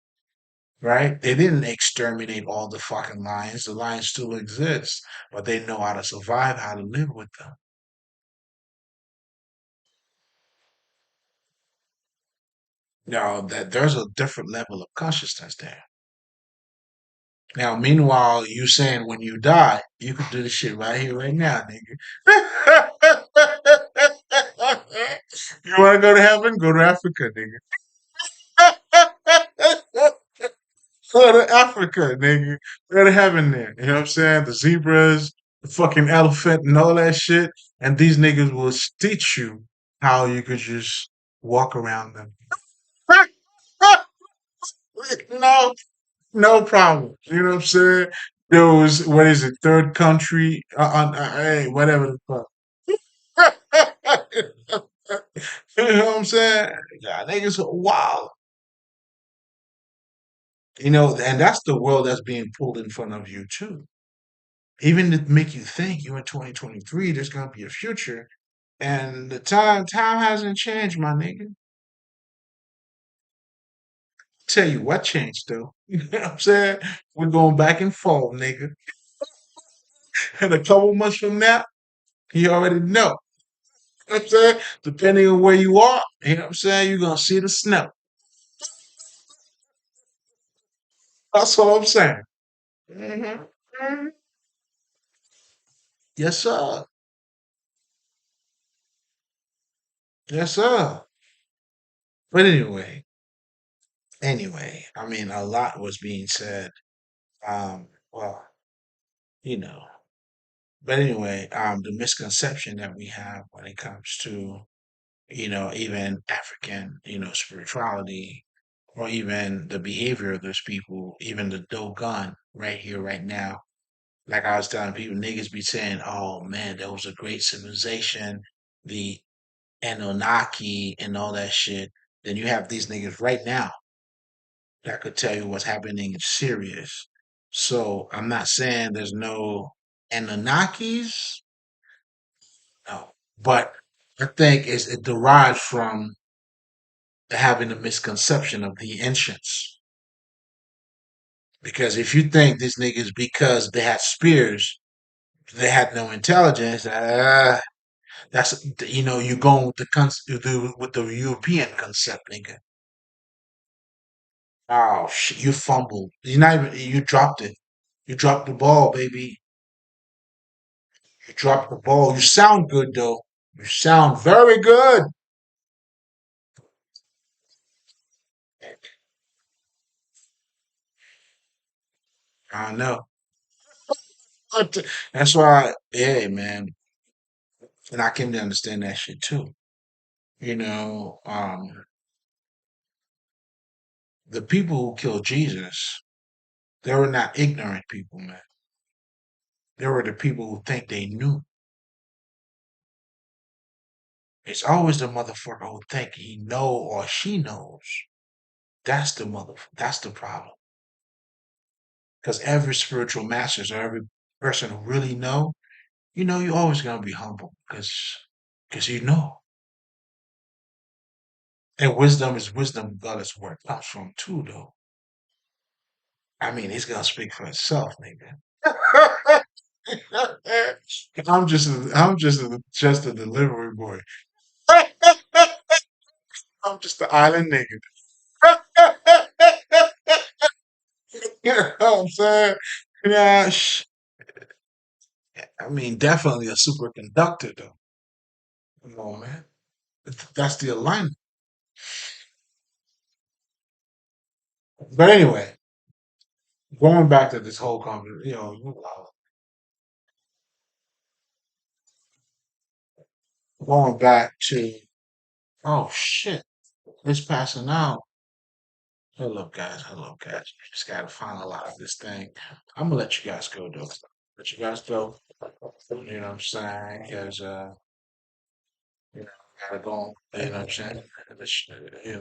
right? They didn't exterminate all the fucking lions. The lions still exist, but they know how to survive, how to live with them. Now that there's a different level of consciousness there. Now, meanwhile, you saying when you die, you could do this shit right here, right now, nigga. You want to go to heaven? Go to Africa, nigga. Go to Africa, nigga. Go to heaven there. You know what I'm saying? The zebras, the fucking elephant, and all that shit. And these niggas will teach you how you could just walk around them. No, no problem. You know what I'm saying? Those, what is it, third country? Hey, whatever the fuck. You know what I'm saying? Yeah, niggas are wild. You know, and that's the world that's being pulled in front of you too. Even to make you think you in 2023, there's gonna be a future, and the time hasn't changed, my nigga. Tell you what changed though. You know what I'm saying? We're going back and forth, nigga. And a couple months from now, you already know. You know what I'm saying? Depending on where you are, you know what I'm saying, you're gonna see the snow. That's what I'm saying. Hmm. Yes, sir. Yes, sir. But anyway, I mean, a lot was being said. Well, you know. But anyway, the misconception that we have when it comes to, even African, spirituality, or even the behavior of those people, even the Dogon right here, right now. Like I was telling people, niggas be saying, oh man, that was a great civilization, the Anunnaki and all that shit. Then you have these niggas right now that could tell you what's happening in Sirius. So I'm not saying there's no Anunnakis, no, but I think it derives from having a misconception of the ancients. Because if you think these niggas, because they had spears, they had no intelligence, that's, you going with with the European concept, nigga. Oh shit, you fumbled. You dropped it. You dropped the ball, baby. You dropped the ball. You sound good though. You sound very good. I know. That's why, yeah, man. And I came to understand that shit too. You know, the people who killed Jesus, they were not ignorant people, man. They were the people who think they knew. It's always the motherfucker who think he know or she knows. That's the problem. Because every spiritual masters or every person who really know, you're always gonna be humble because you know. And wisdom is wisdom, God is where it comes from too, though. I mean, he's gonna speak for himself, nigga. I'm just a delivery boy. I'm just the island nigga. You know what I'm saying? Yeah, I mean, definitely a superconductor, though. Come on, man. That's the alignment. But anyway, going back to this whole conversation, going back to, oh shit, it's passing out. Hello, guys. Hello, guys. Just gotta finalize this thing. I'm gonna let you guys go, though. Let you guys go. You know what I'm saying? Because, Gotta go. You know what I'm saying?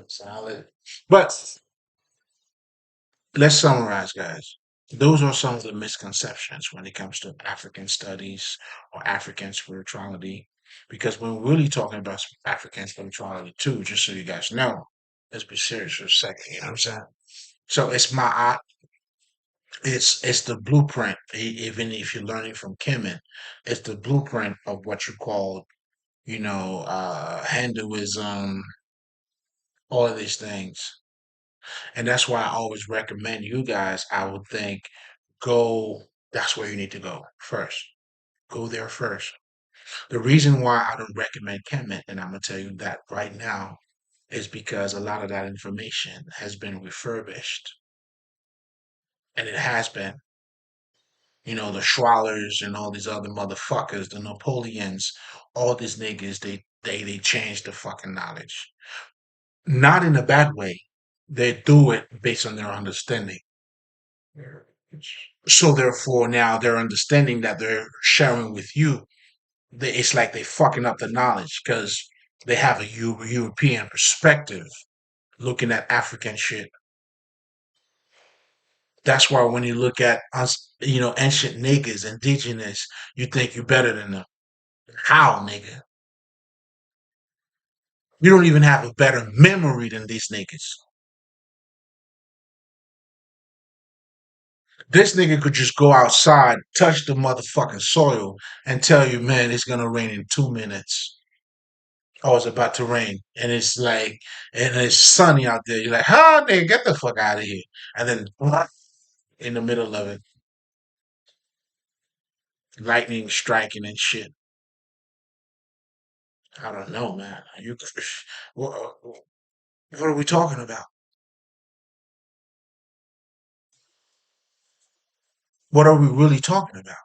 Solid. But let's summarize, guys. Those are some of the misconceptions when it comes to African studies or African spirituality. Because when we're really talking about African spirituality too, just so you guys know, let's be serious for a second. You know what I'm saying? So it's my it's the blueprint. Even if you're learning from Kemet, it's the blueprint of what you call, Hinduism, all of these things. And that's why I always recommend you guys, I would think, go, that's where you need to go first. Go there first. The reason why I don't recommend Kemet, and I'm gonna tell you that right now, is because a lot of that information has been refurbished. And it has been. The Schwallers and all these other motherfuckers, the Napoleons, all these niggas, they changed the fucking knowledge. Not in a bad way. They do it based on their understanding. So therefore, now their understanding that they're sharing with you, it's like they fucking up the knowledge because they have a European perspective looking at African shit. That's why when you look at us, ancient niggas, indigenous, you think you're better than them. How, nigga? You don't even have a better memory than these niggas. This nigga could just go outside, touch the motherfucking soil, and tell you, man, it's gonna rain in 2 minutes. Oh, it's about to rain. And it's sunny out there. You're like, huh, nigga, get the fuck out of here. And then in the middle of it, lightning striking and shit. I don't know, man. What, what are we talking about? What are we really talking about?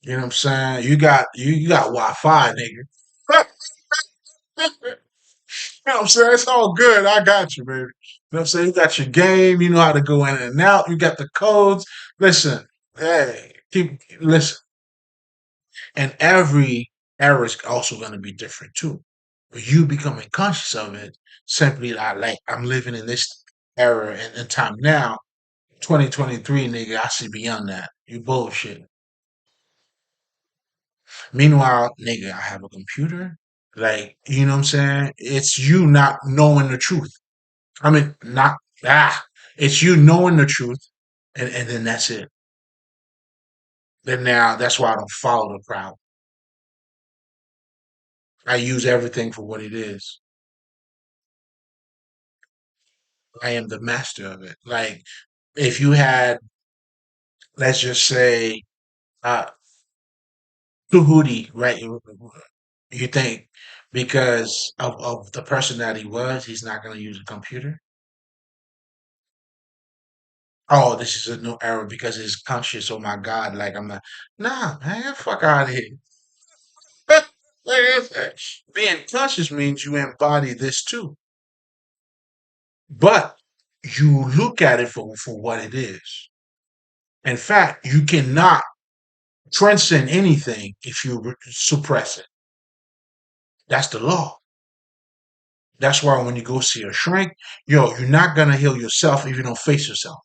You know what I'm saying? You got Wi-Fi, nigga. You know what I'm saying? It's all good. I got you, baby. You know what I'm saying? You got your game. You know how to go in and out. You got the codes. Listen, hey, listen. And every era is also going to be different too. But you becoming conscious of it, simply like I'm living in this era and time now, 2023, nigga, I see beyond that. You bullshit. Meanwhile, nigga, I have a computer. Like, you know what I'm saying? It's you not knowing the truth. I mean, not it's you knowing the truth, and then that's it. Then now that's why I don't follow the crowd. I use everything for what it is. I am the master of it. Like if you had, let's just say, uh Tuhudi, right? You think because of the person that he was, he's not gonna use a computer? Oh, this is a new era because he's conscious. Oh my God, like I'm not. Nah, man, fuck out of here. Being conscious means you embody this too, but you look at it for what it is. In fact, you cannot transcend anything if you suppress it. That's the law. That's why when you go see a shrink, you're not gonna heal yourself if you don't face yourself.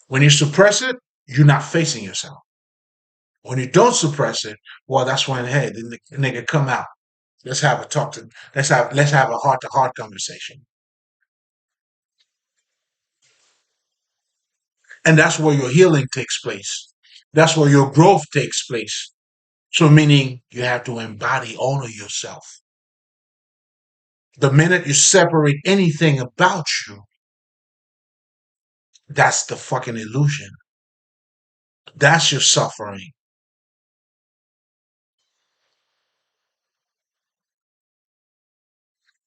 When you suppress it, you're not facing yourself. When you don't suppress it, well, that's when hey, the nigga come out. Let's have a talk to. Let's have a heart to heart conversation. And that's where your healing takes place. That's where your growth takes place. So, meaning you have to embody all of yourself. The minute you separate anything about you, that's the fucking illusion. That's your suffering.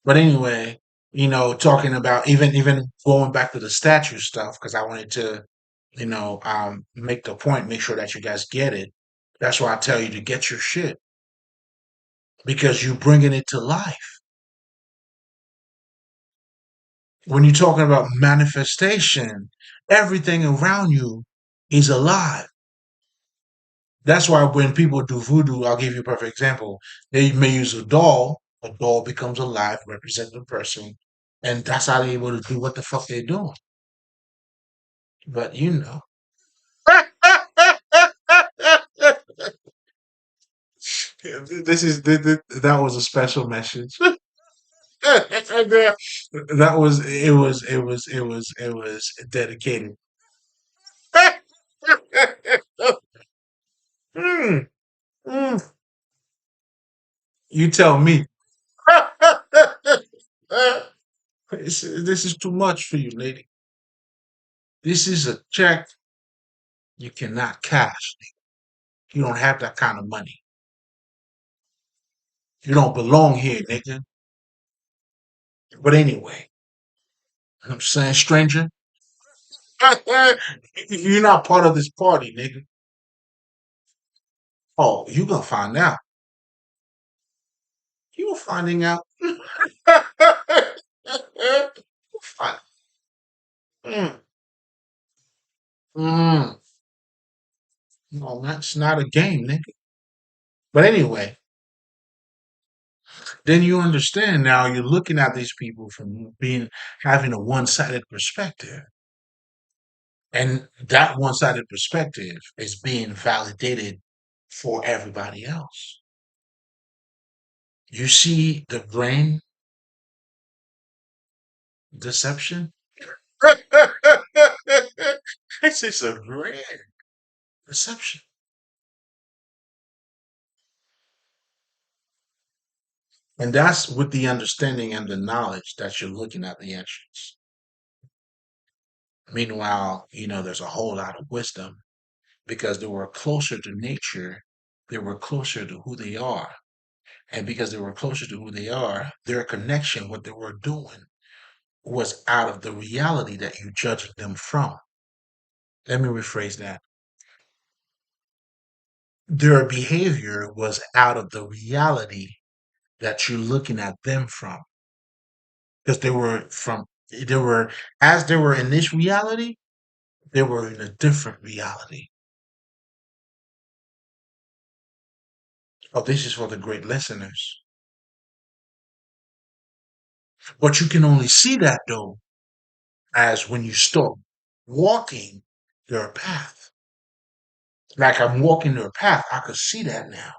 But anyway, talking about even going back to the statue stuff, because I wanted to, make the point, make sure that you guys get it. That's why I tell you to get your shit because you're bringing it to life. When you're talking about manifestation, everything around you is alive. That's why when people do voodoo, I'll give you a perfect example. They may use a doll. A doll becomes alive, representing a person, and that's how they're able to do what the fuck they're doing. But you know, that was a special message. That was it was dedicated. Mm, mm. You tell me. This is too much for you, lady. This is a check you cannot cash. You don't have that kind of money. You don't belong here, nigga. But anyway, I'm saying, stranger, you're not part of this party, nigga. Oh, you gonna find out. You finding out. Fi- Mm, mm. No, that's not a game, nigga. But anyway, then you understand now you're looking at these people from being having a one-sided perspective. And that one-sided perspective is being validated for everybody else. You see the brain deception? It's just a brain deception. And that's with the understanding and the knowledge that you're looking at the entrance. Meanwhile, there's a whole lot of wisdom because they were closer to nature, they were closer to who they are. And because they were closer to who they are, their connection, what they were doing, was out of the reality that you judged them from. Let me rephrase that. Their behavior was out of the reality that you're looking at them from. Because they were, as they were in this reality, they were in a different reality. Oh, this is for the great listeners. But you can only see that though, as when you start walking their path. Like I'm walking their path, I could see that now.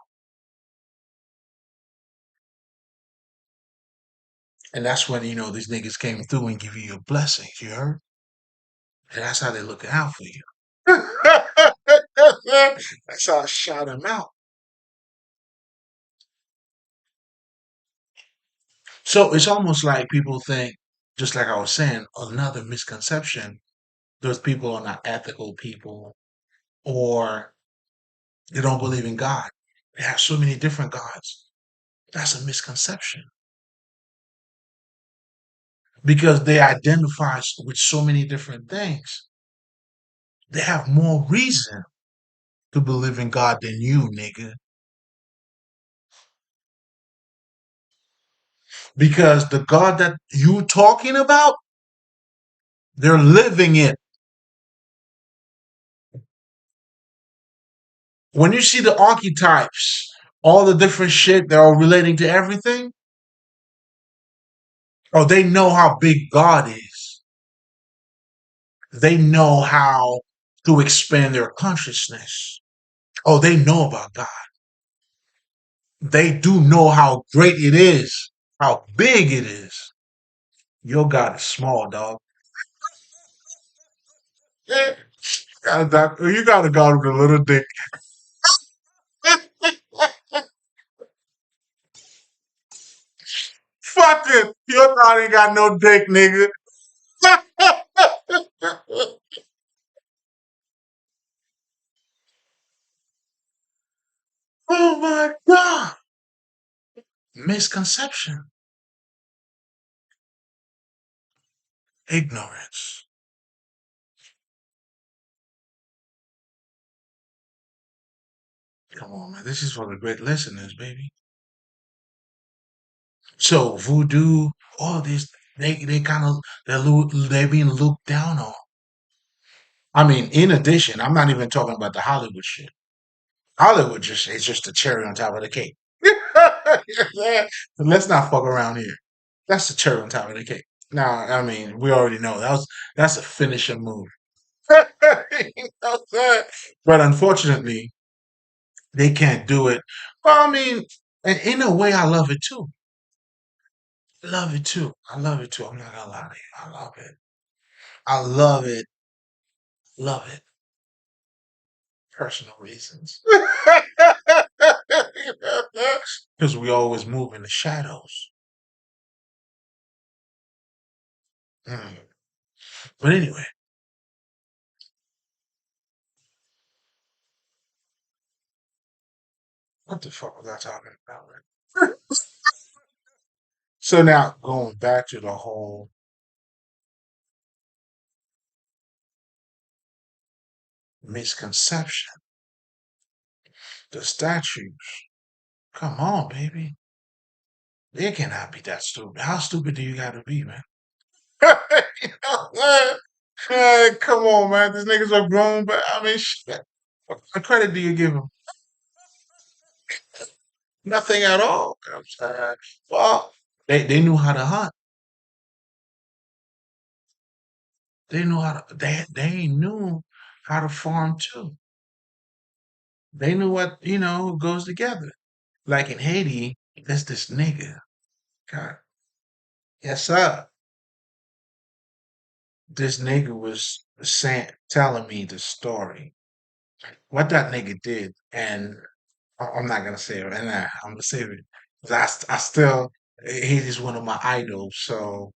And that's when, these niggas came through and give you your blessings, you heard? And that's how they looking out for you. That's how I shout them out. So it's almost like people think, just like I was saying, another misconception. Those people are not ethical people or they don't believe in God. They have so many different gods. That's a misconception because they identify with so many different things. They have more reason to believe in God than you, nigga. Because the God that you talking about, they're living it. When you see the archetypes, all the different shit that are relating to everything, oh, they know how big God is. They know how to expand their consciousness. Oh, they know about God. They do know how great it is, how big it is. Your God is small, dog. Yeah. You got a God with a little dick. Fuck it. Your God ain't got no dick, nigga. Oh my God. Misconception. Ignorance. Come on, man. This is for the great listeners, baby. So voodoo, all this, they kind of they're being looked down on. I mean, in addition, I'm not even talking about the Hollywood shit. Hollywood just it's just a cherry on top of the cake. Let's not fuck around here. That's the cherry on top of the cake. Now, I mean, we already know that's a finisher move. You know what I'm saying? But unfortunately, they can't do it. Well, I mean, and in a way, I love it too. Love it too. I love it too. I'm not gonna lie to you. I love it. I love it. Love it. Personal reasons. Because we always move in the shadows. Mm. But anyway, what the fuck was I talking about? Man? So now going back to the whole misconception, the statues. Come on, baby. They cannot be that stupid. How stupid do you gotta be, man? You know what? Come on, man. These niggas are grown, but I mean, shit. What credit do you give them? Nothing at all. You know what I'm saying? Well, they knew how to hunt. They knew how to farm too. They knew what, goes together. Like in Haiti, there's this nigga. God, yes, sir. This nigga was telling me the story. What that nigga did, and I'm not gonna say it, and I'm gonna say it. 'Cause I still, he's one of my idols. So,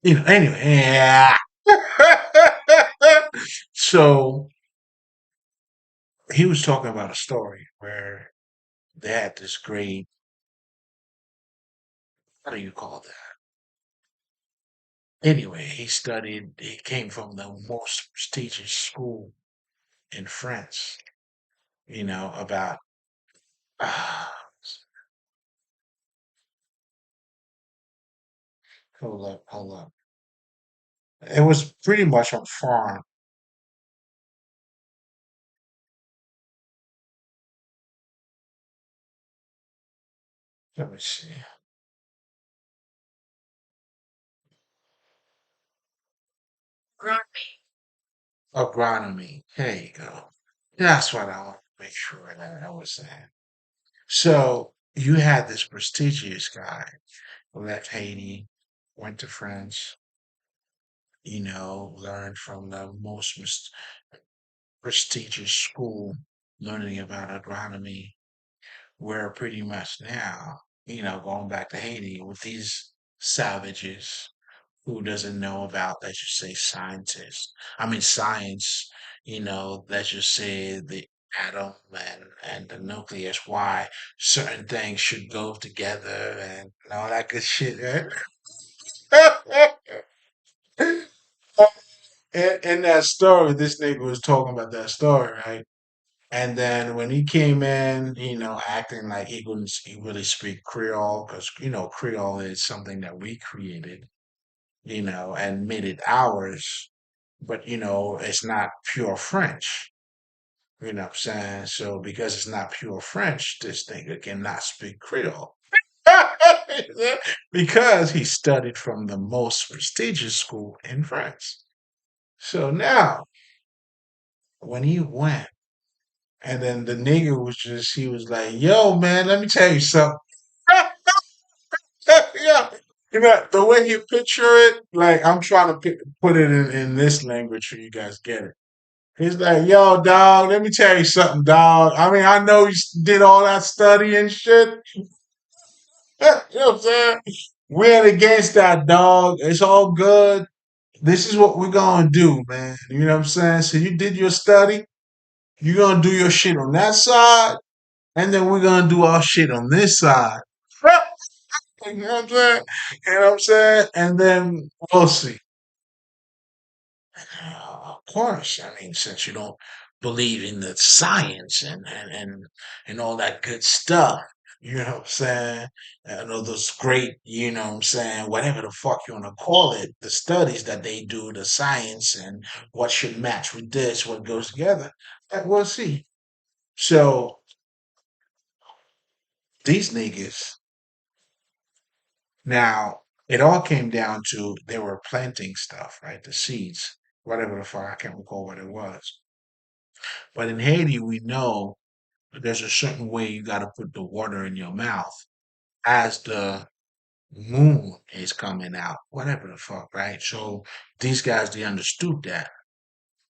anyway, yeah. So he was talking about a story where they had this great, how do you call that? Anyway, he came from the most prestigious school in France, about, ah, hold up. It was pretty much on farm. Let me see. Agronomy. There you go. That's what I want to make sure that I was saying. So you had this prestigious guy who left Haiti, went to France, learned from the most prestigious school, learning about agronomy, where pretty much now, going back to Haiti with these savages who doesn't know about, let's just say, science, let's just say the atom and the nucleus, why certain things should go together and all that good shit, right? In that story, this nigga was talking about that story, right? And then when he came in, acting like he couldn't really speak Creole, because, Creole is something that we created, and made it ours. But, it's not pure French. You know what I'm saying? So because it's not pure French, this nigga cannot speak Creole. Because he studied from the most prestigious school in France. So now, when he went, and then the nigga he was like, yo, man, let me tell you something. Yeah. The way he picture it, like I'm trying to put it in this language so you guys get it. He's like, yo, dog, let me tell you something, dog. I mean, I know you did all that study and shit. You know what I'm saying? We ain't against that, dog. It's all good. This is what we're gonna do, man. You know what I'm saying? So you did your study. You're gonna do your shit on that side, and then we're gonna do our shit on this side. You know what I'm saying? You know what I'm saying? And then we'll see. Of course. I mean, since you don't believe in the science and all that good stuff, you know what I'm saying? And all those great, what I'm saying, whatever the fuck you want to call it, the studies that they do, the science and what should match with this, what goes together. We'll see. So these niggas, now it all came down to they were planting stuff, right? The seeds, whatever the fuck, I can't recall what it was. But in Haiti, we know there's a certain way you got to put the water in your mouth as the moon is coming out, whatever the fuck, right? So these guys, they understood that.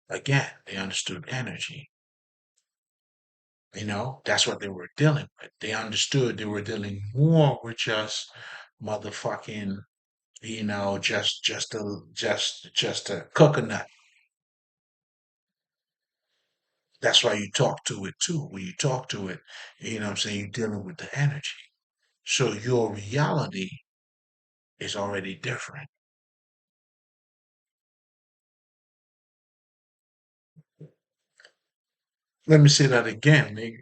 Again, they understood energy. That's what they were dealing with. They understood they were dealing more with just motherfucking, just a coconut. That's why you talk to it too. When you talk to it, what I'm saying, you're dealing with the energy. So your reality is already different. Let me say that again, nigga.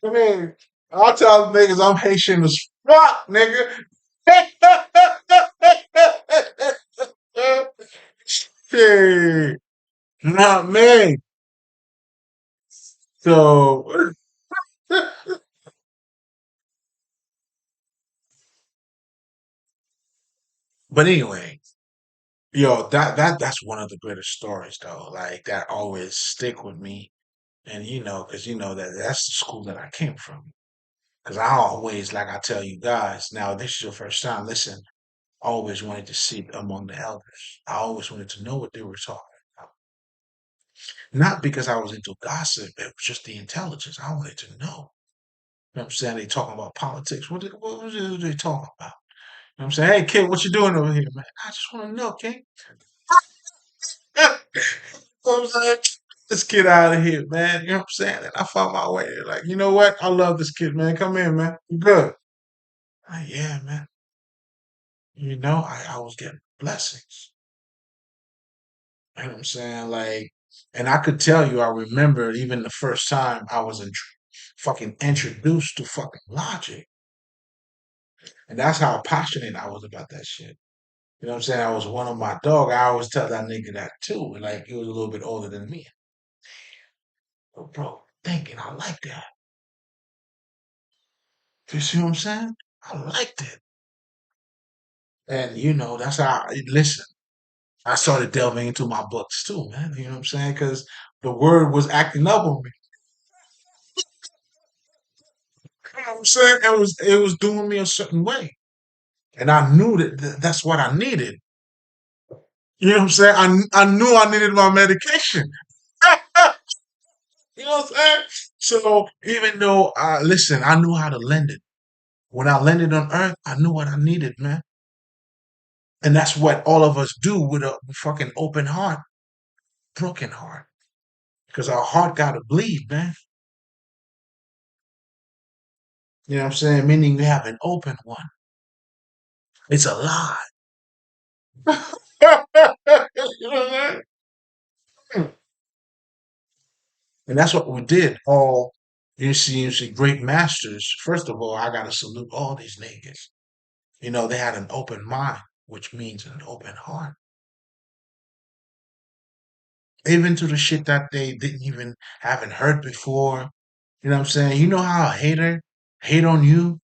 I mean, I'll tell niggas I'm Haitian as fuck, nigga. Shit, not me. So, but anyway, that's one of the greatest stories though. Like that always stick with me, and because that's the school that I came from. Because I always, like I tell you guys, now this is your first time. Listen, I always wanted to sit among the elders. I always wanted to know what they were talking about. Not because I was into gossip, it was just the intelligence. I wanted to know. You know what I'm saying? They talking about politics. What was they talking about? You know what I'm saying? Hey, kid, what you doing over here, man? I just want to know, kid. You know what I'm saying? This kid out of here, man. You know what I'm saying? And I found my way. Like, you know what? I love this kid, man. Come in, man. You good? Like, yeah, man. I was getting blessings. You know what I'm saying? Like, and I could tell you, I remember even the first time I was fucking introduced to fucking logic. And that's how passionate I was about that shit. You know what I'm saying? I was one of my dog. I always tell that nigga that too. Like, he was a little bit older than me. But bro, thinking I like that. You see what I'm saying? I liked it. And that's how listen, I started delving into my books too, man. You know what I'm saying? Because the word was acting up on me. You know what I'm saying? It was doing me a certain way. And I knew that that's what I needed. You know what I'm saying? I knew I needed my medication. You know what I'm saying? So even though listen, I knew how to lend it. When I landed on earth, I knew what I needed, man. And that's what all of us do with a fucking open heart, broken heart. Because our heart gotta bleed, man. You know what I'm saying? Meaning you have an open one. It's a lie. You know what I'm saying? And that's what we did. All you see, great masters. First of all, I gotta salute all these niggas. They had an open mind, which means an open heart. Even to the shit that they didn't even haven't heard before. You know what I'm saying? You know how a hater hate on you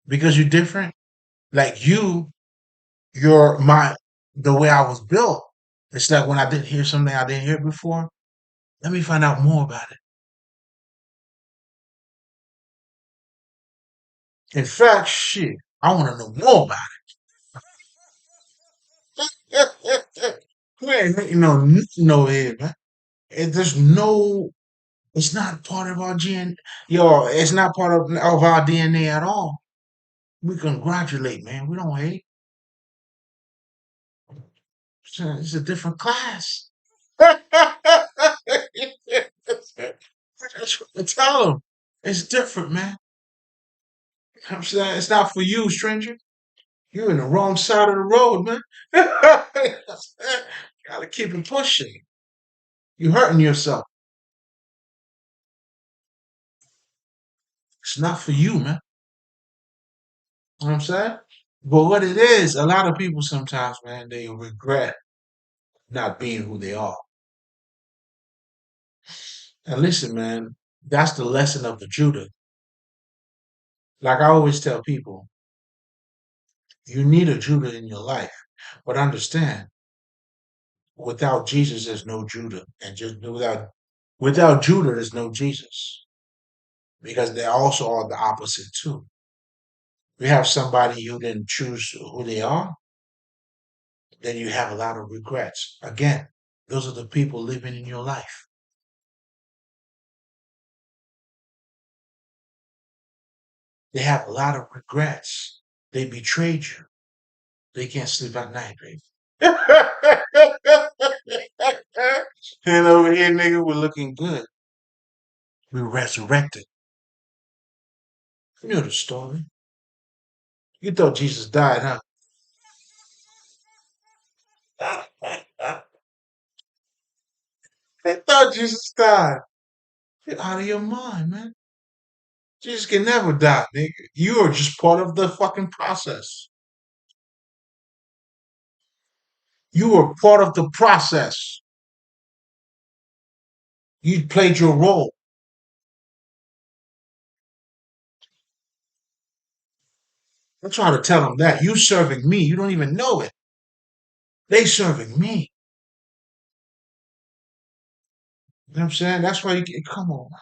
because you're different? Like you're the way I was built. It's like when I didn't hear something I didn't hear before, let me find out more about it. In fact, shit, I want to know more about it. We ain't hating on nothing over here, man. There's no, it's not part of our gen, yo, it's not part of our DNA at all. We congratulate, man. We don't hate. It's a different class. That's what I tell them. It's different, man. I'm saying it's not for you, stranger. You're in the wrong side of the road, man. Gotta keep it pushing. You're hurting yourself. It's not for you, man. You know what I'm saying? But what it is, a lot of people sometimes, man, they regret not being who they are. And listen, man, that's the lesson of the Judah. Like I always tell people, you need a Judah in your life. But understand, without Jesus, there's no Judah. And just without Judah, there's no Jesus. Because they also are the opposite too. You have somebody who didn't choose who they are, then you have a lot of regrets. Again, those are the people living in your life. They have a lot of regrets. They betrayed you. They can't sleep at night, baby. And over here, nigga, we're looking good. We resurrected. You know the story. You thought Jesus died, huh? They thought Jesus died. You're out of your mind, man. Jesus can never die, nigga. You are just part of the fucking process. You were part of the process. You played your role. I'm trying to tell them that. You serving me. You don't even know it. They serving me. You know what I'm saying? That's why you get, come on, man.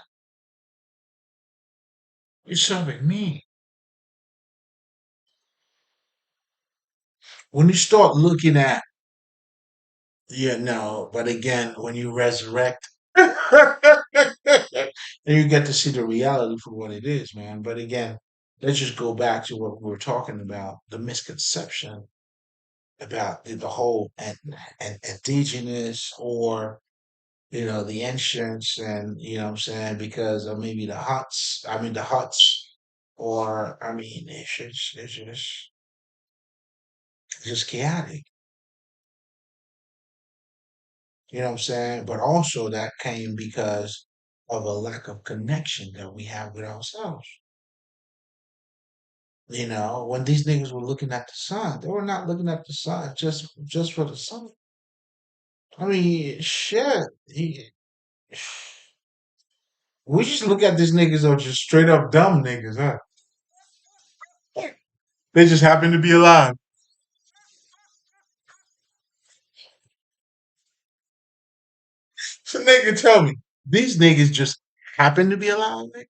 You're serving me. When you start looking at, yeah, no, but again, when you resurrect, and you get to see the reality for what it is, man. But again, let's just go back to what we were talking about, the misconception about the whole and indigenous or the ancients and what I'm saying because of maybe the huts or I mean it's just chaotic, what I'm saying? But also that came because of a lack of connection that we have with ourselves. When these niggas were looking at the sun, they were not looking at the sun just for the sun. I mean, shit. We just look at these niggas are just straight up dumb niggas, huh? They just happen to be alive. So nigga, tell me, these niggas just happen to be alive, nigga?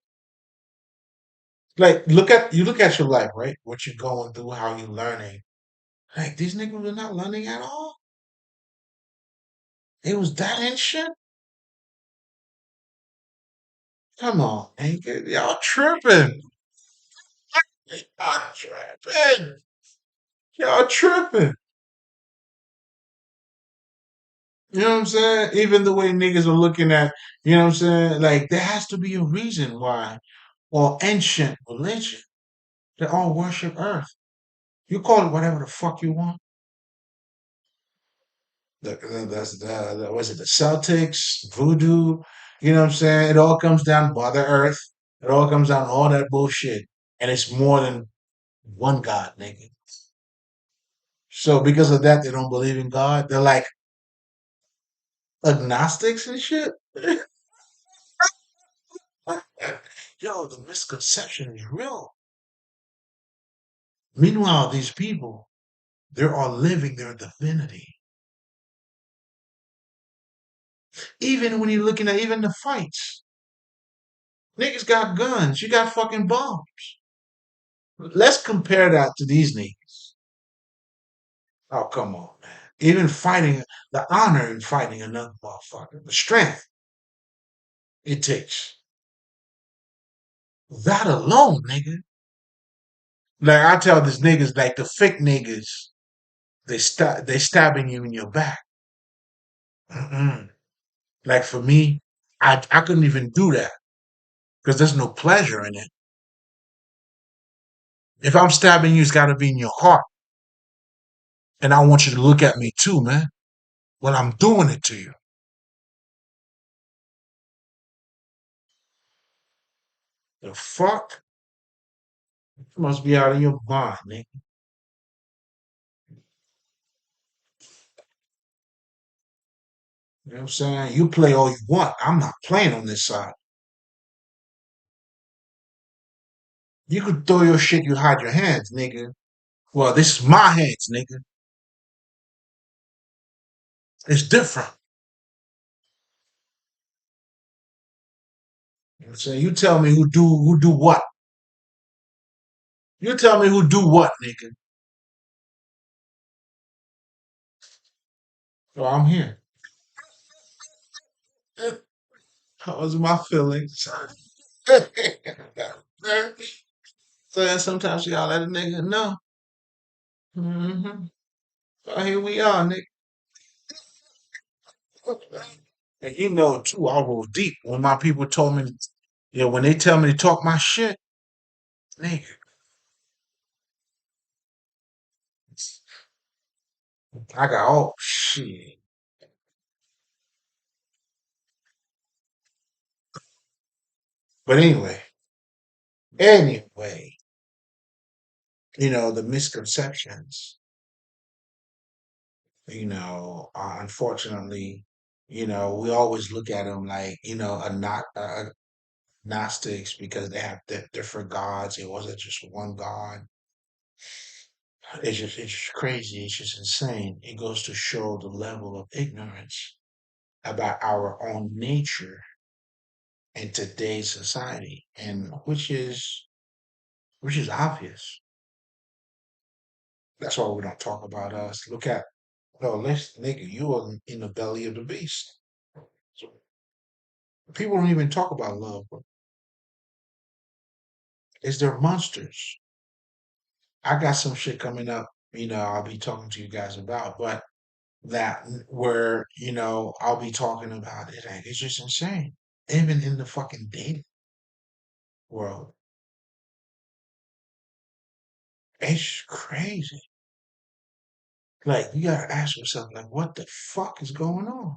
Like, look at your life, right? What you're going through, how you're learning. Like, these niggas are not learning at all. It was that and shit. Come on, nigga, y'all tripping. Y'all tripping. Y'all tripping. You know what I'm saying? Even the way niggas are looking at, you know what I'm saying? Like, there has to be a reason why, or ancient religion, they all worship Earth. You call it whatever the fuck you want. That's was it the Celtics, voodoo? You know what I'm saying? It all comes down to Mother Earth. It all comes down to all that bullshit. And it's more than one God, nigga. So because of that, they don't believe in God. They're like agnostics and shit. Yo, the misconception is real. Meanwhile, these people, they are living their divinity. Even when you're looking at even the fights, niggas got guns. You got fucking bombs. Let's compare that to these niggas. Oh, come on, man. Even fighting, the honor in fighting another motherfucker, the strength it takes. That alone, nigga. Like I tell these niggas, like the fake niggas, they stabbing you in your back. Mm-mm. Like for me, I couldn't even do that because there's no pleasure in it. If I'm stabbing you, it's got to be in your heart, and I want you to look at me too, man. When I'm doing it to you, the fuck you must be out of your mind, nigga. You know what I'm saying? You play all you want. I'm not playing on this side. You could throw your shit, you hide your hands, nigga. Well, this is my hands, nigga. It's different. You know what I'm saying? You tell me who do what. You tell me who do what, nigga. So I'm here. How was my feelings? So sometimes you gotta let a nigga know. Hmm. So here we are, nigga. And you know too, I roll deep. When my people told me, yeah, when they tell me to talk my shit, nigga, I got oh shit. But anyway, the misconceptions, unfortunately, we always look at them like, Gnostics because they have different gods. It wasn't just one God. It's just crazy. It's just insane. It goes to show the level of ignorance about our own nature in today's society, and which is obvious. That's why we don't talk about us. Look at no, let's nigga, you are in the belly of the beast. So people don't even talk about love, bro. It's their monsters. I got some shit coming up, I'll be talking to you guys about, but that where, I'll be talking about it. Like, it's just insane. Even in the fucking dating world, it's crazy. Like, you gotta ask yourself, like, what the fuck is going on?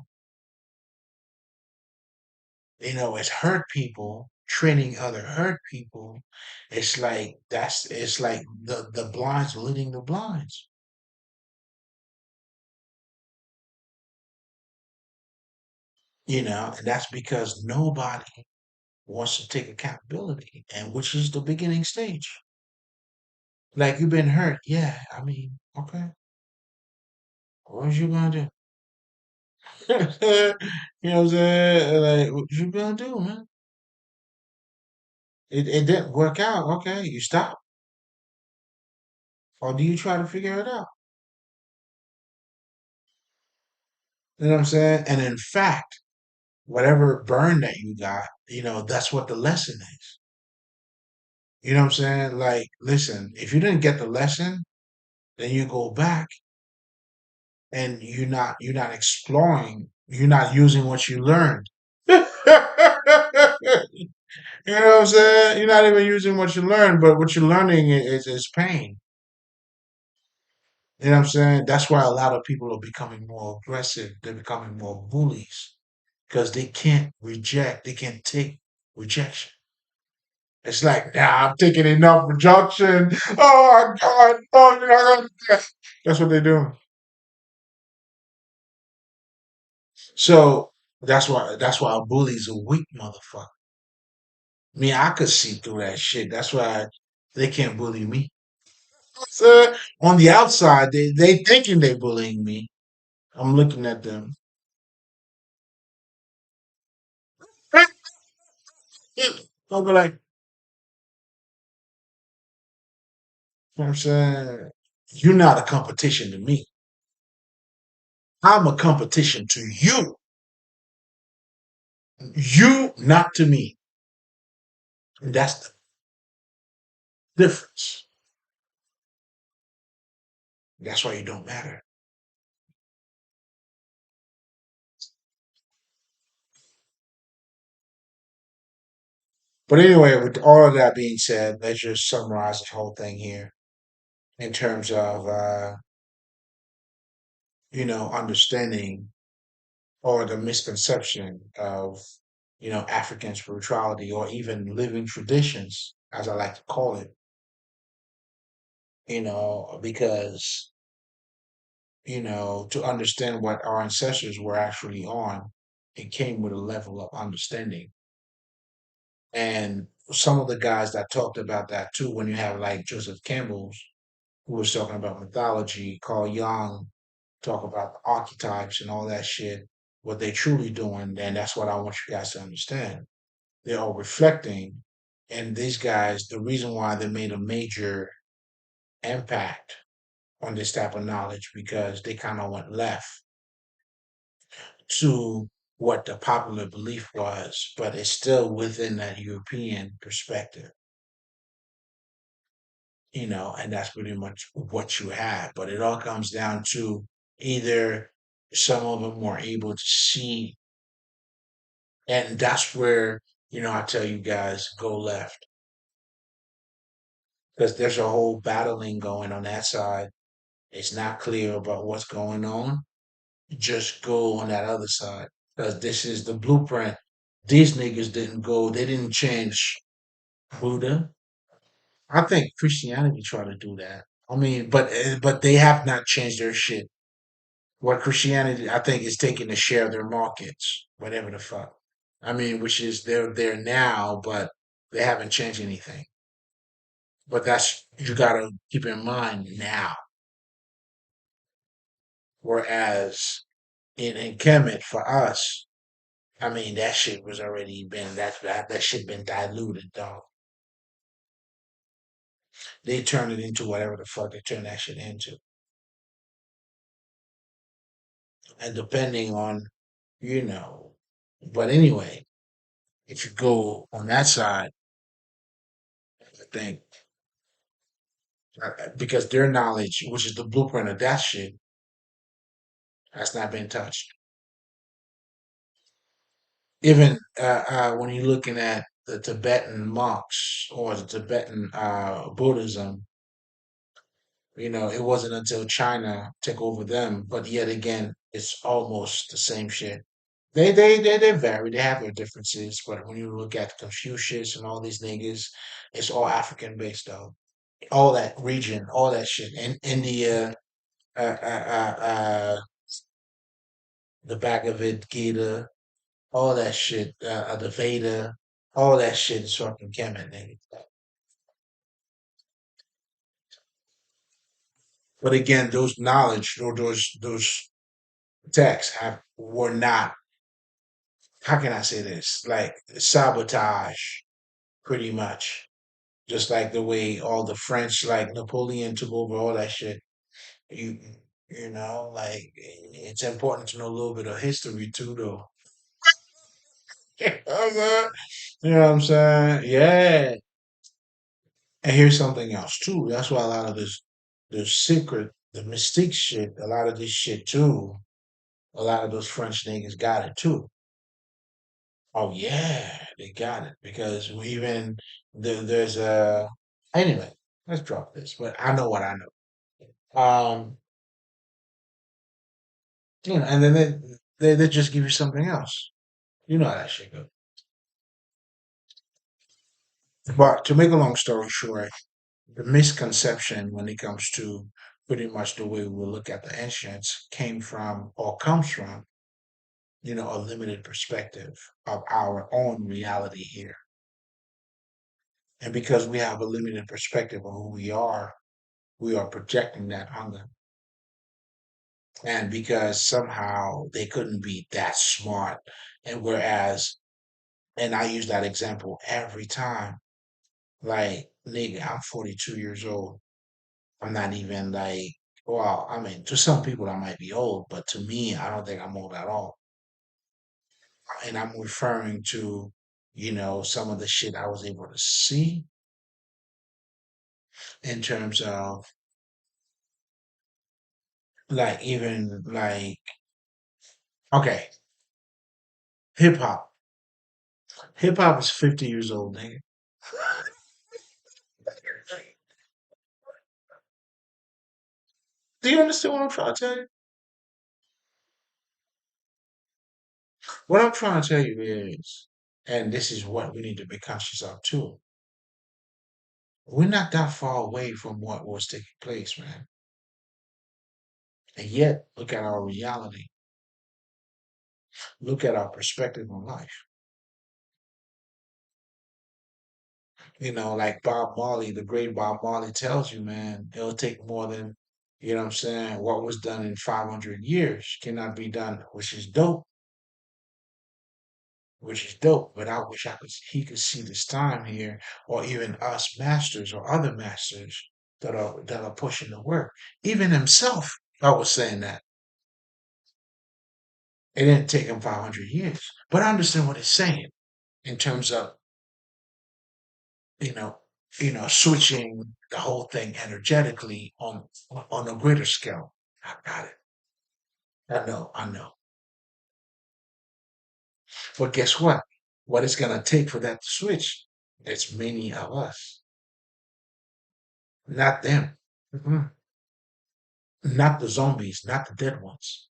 It's hurt people training other hurt people. It's like the blinds leading the blinds, and that's because nobody wants to take accountability, and which is the beginning stage. Like, you've been hurt, yeah. I mean, okay, what you gonna do? You know what I'm saying? Like, what you gonna do, man? It didn't work out. Okay, you stop, or do you try to figure it out? You know what I'm saying? And in fact, whatever burn that you got, that's what the lesson is. You know what I'm saying? Like, listen, if you didn't get the lesson, then you go back and you're not exploring, you're not using what you learned. You know what I'm saying? You're not even using what you learned, but what you're learning is pain. You know what I'm saying? That's why a lot of people are becoming more aggressive. They're becoming more bullies because they can't take rejection. It's like, nah, I'm taking enough rejection. Oh my God. Oh, you're not gonna do that. That's what they're doing. So that's why a bully's a weak motherfucker. Me, I could see through that shit. That's why they can't bully me. So on the outside, they thinking they bullying me. I'm looking at them. I'll be like, you know what I'm saying? You're not a competition to me. I'm a competition to you. You not to me. And that's the difference. That's why you don't matter. But anyway, with all of that being said, let's just summarize the whole thing here in terms of understanding or the misconception of African spirituality or even living traditions, as I like to call it, because to understand what our ancestors were actually on, it came with a level of understanding. And some of the guys that talked about that too, when you have like Joseph Campbell's, who was talking about mythology, Carl Jung, talk about the archetypes and all that shit, what they truly doing, and that's what I want you guys to understand. They're all reflecting, and these guys, the reason why they made a major impact on this type of knowledge because they kind of went left to what the popular belief was, but it's still within that European perspective, and that's pretty much what you have. But it all comes down to either some of them were able to see, and that's where, I tell you guys, go left because there's a whole battling going on that side. It's not clear about what's going on. Just go on that other side because this is the blueprint. These niggas didn't go, they didn't change Buddha. I think Christianity tried to do that. I mean, but they have not changed their shit. What Christianity, I think, is taking a share of their markets, whatever the fuck. I mean, which is they're there now, but they haven't changed anything. But that's you gotta keep in mind now. Whereas in Kemet for us, I mean that shit was already been that shit been diluted, dog. They turned it into whatever the fuck they turned that shit into. And depending on, you know, but anyway, if you go on that side, I think because their knowledge, which is the blueprint of that shit, has not been touched. Even when you're looking at the Tibetan monks or the Tibetan Buddhism, it wasn't until China took over them, but yet again, it's almost the same shit. They vary. They have their differences, but when you look at Confucius and all these niggas, it's all African based though. All that region, all that shit, in India, the Bhagavad Gita, all that shit, the Veda, all that shit is fucking Kemet, nigga. But again, those knowledge or those texts have were not. How can I say this? Like sabotage, pretty much. Just like the way all the French, like Napoleon took over all that shit. You like it's important to know a little bit of history too, though. You know what I'm saying? Yeah. And here's something else too. That's why a lot of the secret, the mystique shit, a lot of this shit too. A lot of those French niggas got it too. Oh yeah, they got it because we even there's a anyway. Let's drop this, but I know what I know. And then they just give you something else. You know how that shit goes. But to make a long story short, the misconception when it comes to pretty much the way we look at the ancients came from or comes from, a limited perspective of our own reality here. And because we have a limited perspective of who we are projecting that on them. And because somehow they couldn't be that smart. And whereas, and I use that example every time, like, nigga, I'm 42 years old. I'm not even like, well, I mean, to some people I might be old, but to me, I don't think I'm old at all. And I'm referring to, some of the shit I was able to see in terms of like even like okay, hip hop. Hip hop is 50 years old, nigga. Do you understand what I'm trying to tell you? What I'm trying to tell you is, and this is what we need to be conscious of too. We're not that far away from what was taking place, man. And yet, look at our reality. Look at our perspective on life. Like Bob Marley, the great Bob Marley tells you, man, it'll take more than, what I'm saying, what was done in 500 years cannot be done, which is dope. But I wish he could see this time here, or even us masters or other masters that are pushing the work. Even himself, I was saying that it didn't take him 500 years, but I understand what he's saying in terms of you know, switching the whole thing energetically on a greater scale. I got it. I know. But guess what? What it's gonna take for that to switch? It's many of us, not them. Mm-mm. Not the zombies, not the dead ones,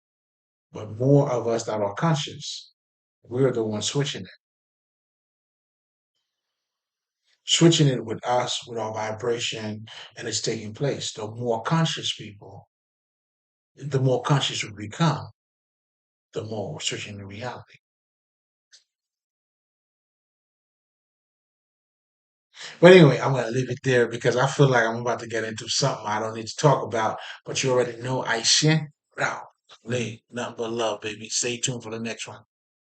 but more of us that are conscious. We're the ones switching it with us, with our vibration, and it's taking place. The more conscious we become, the more we're switching the reality. But anyway, I'm gonna leave it there because I feel like I'm about to get into something I don't need to talk about. But you already know I shit. Now, nothing but love, baby. Stay tuned for the next one.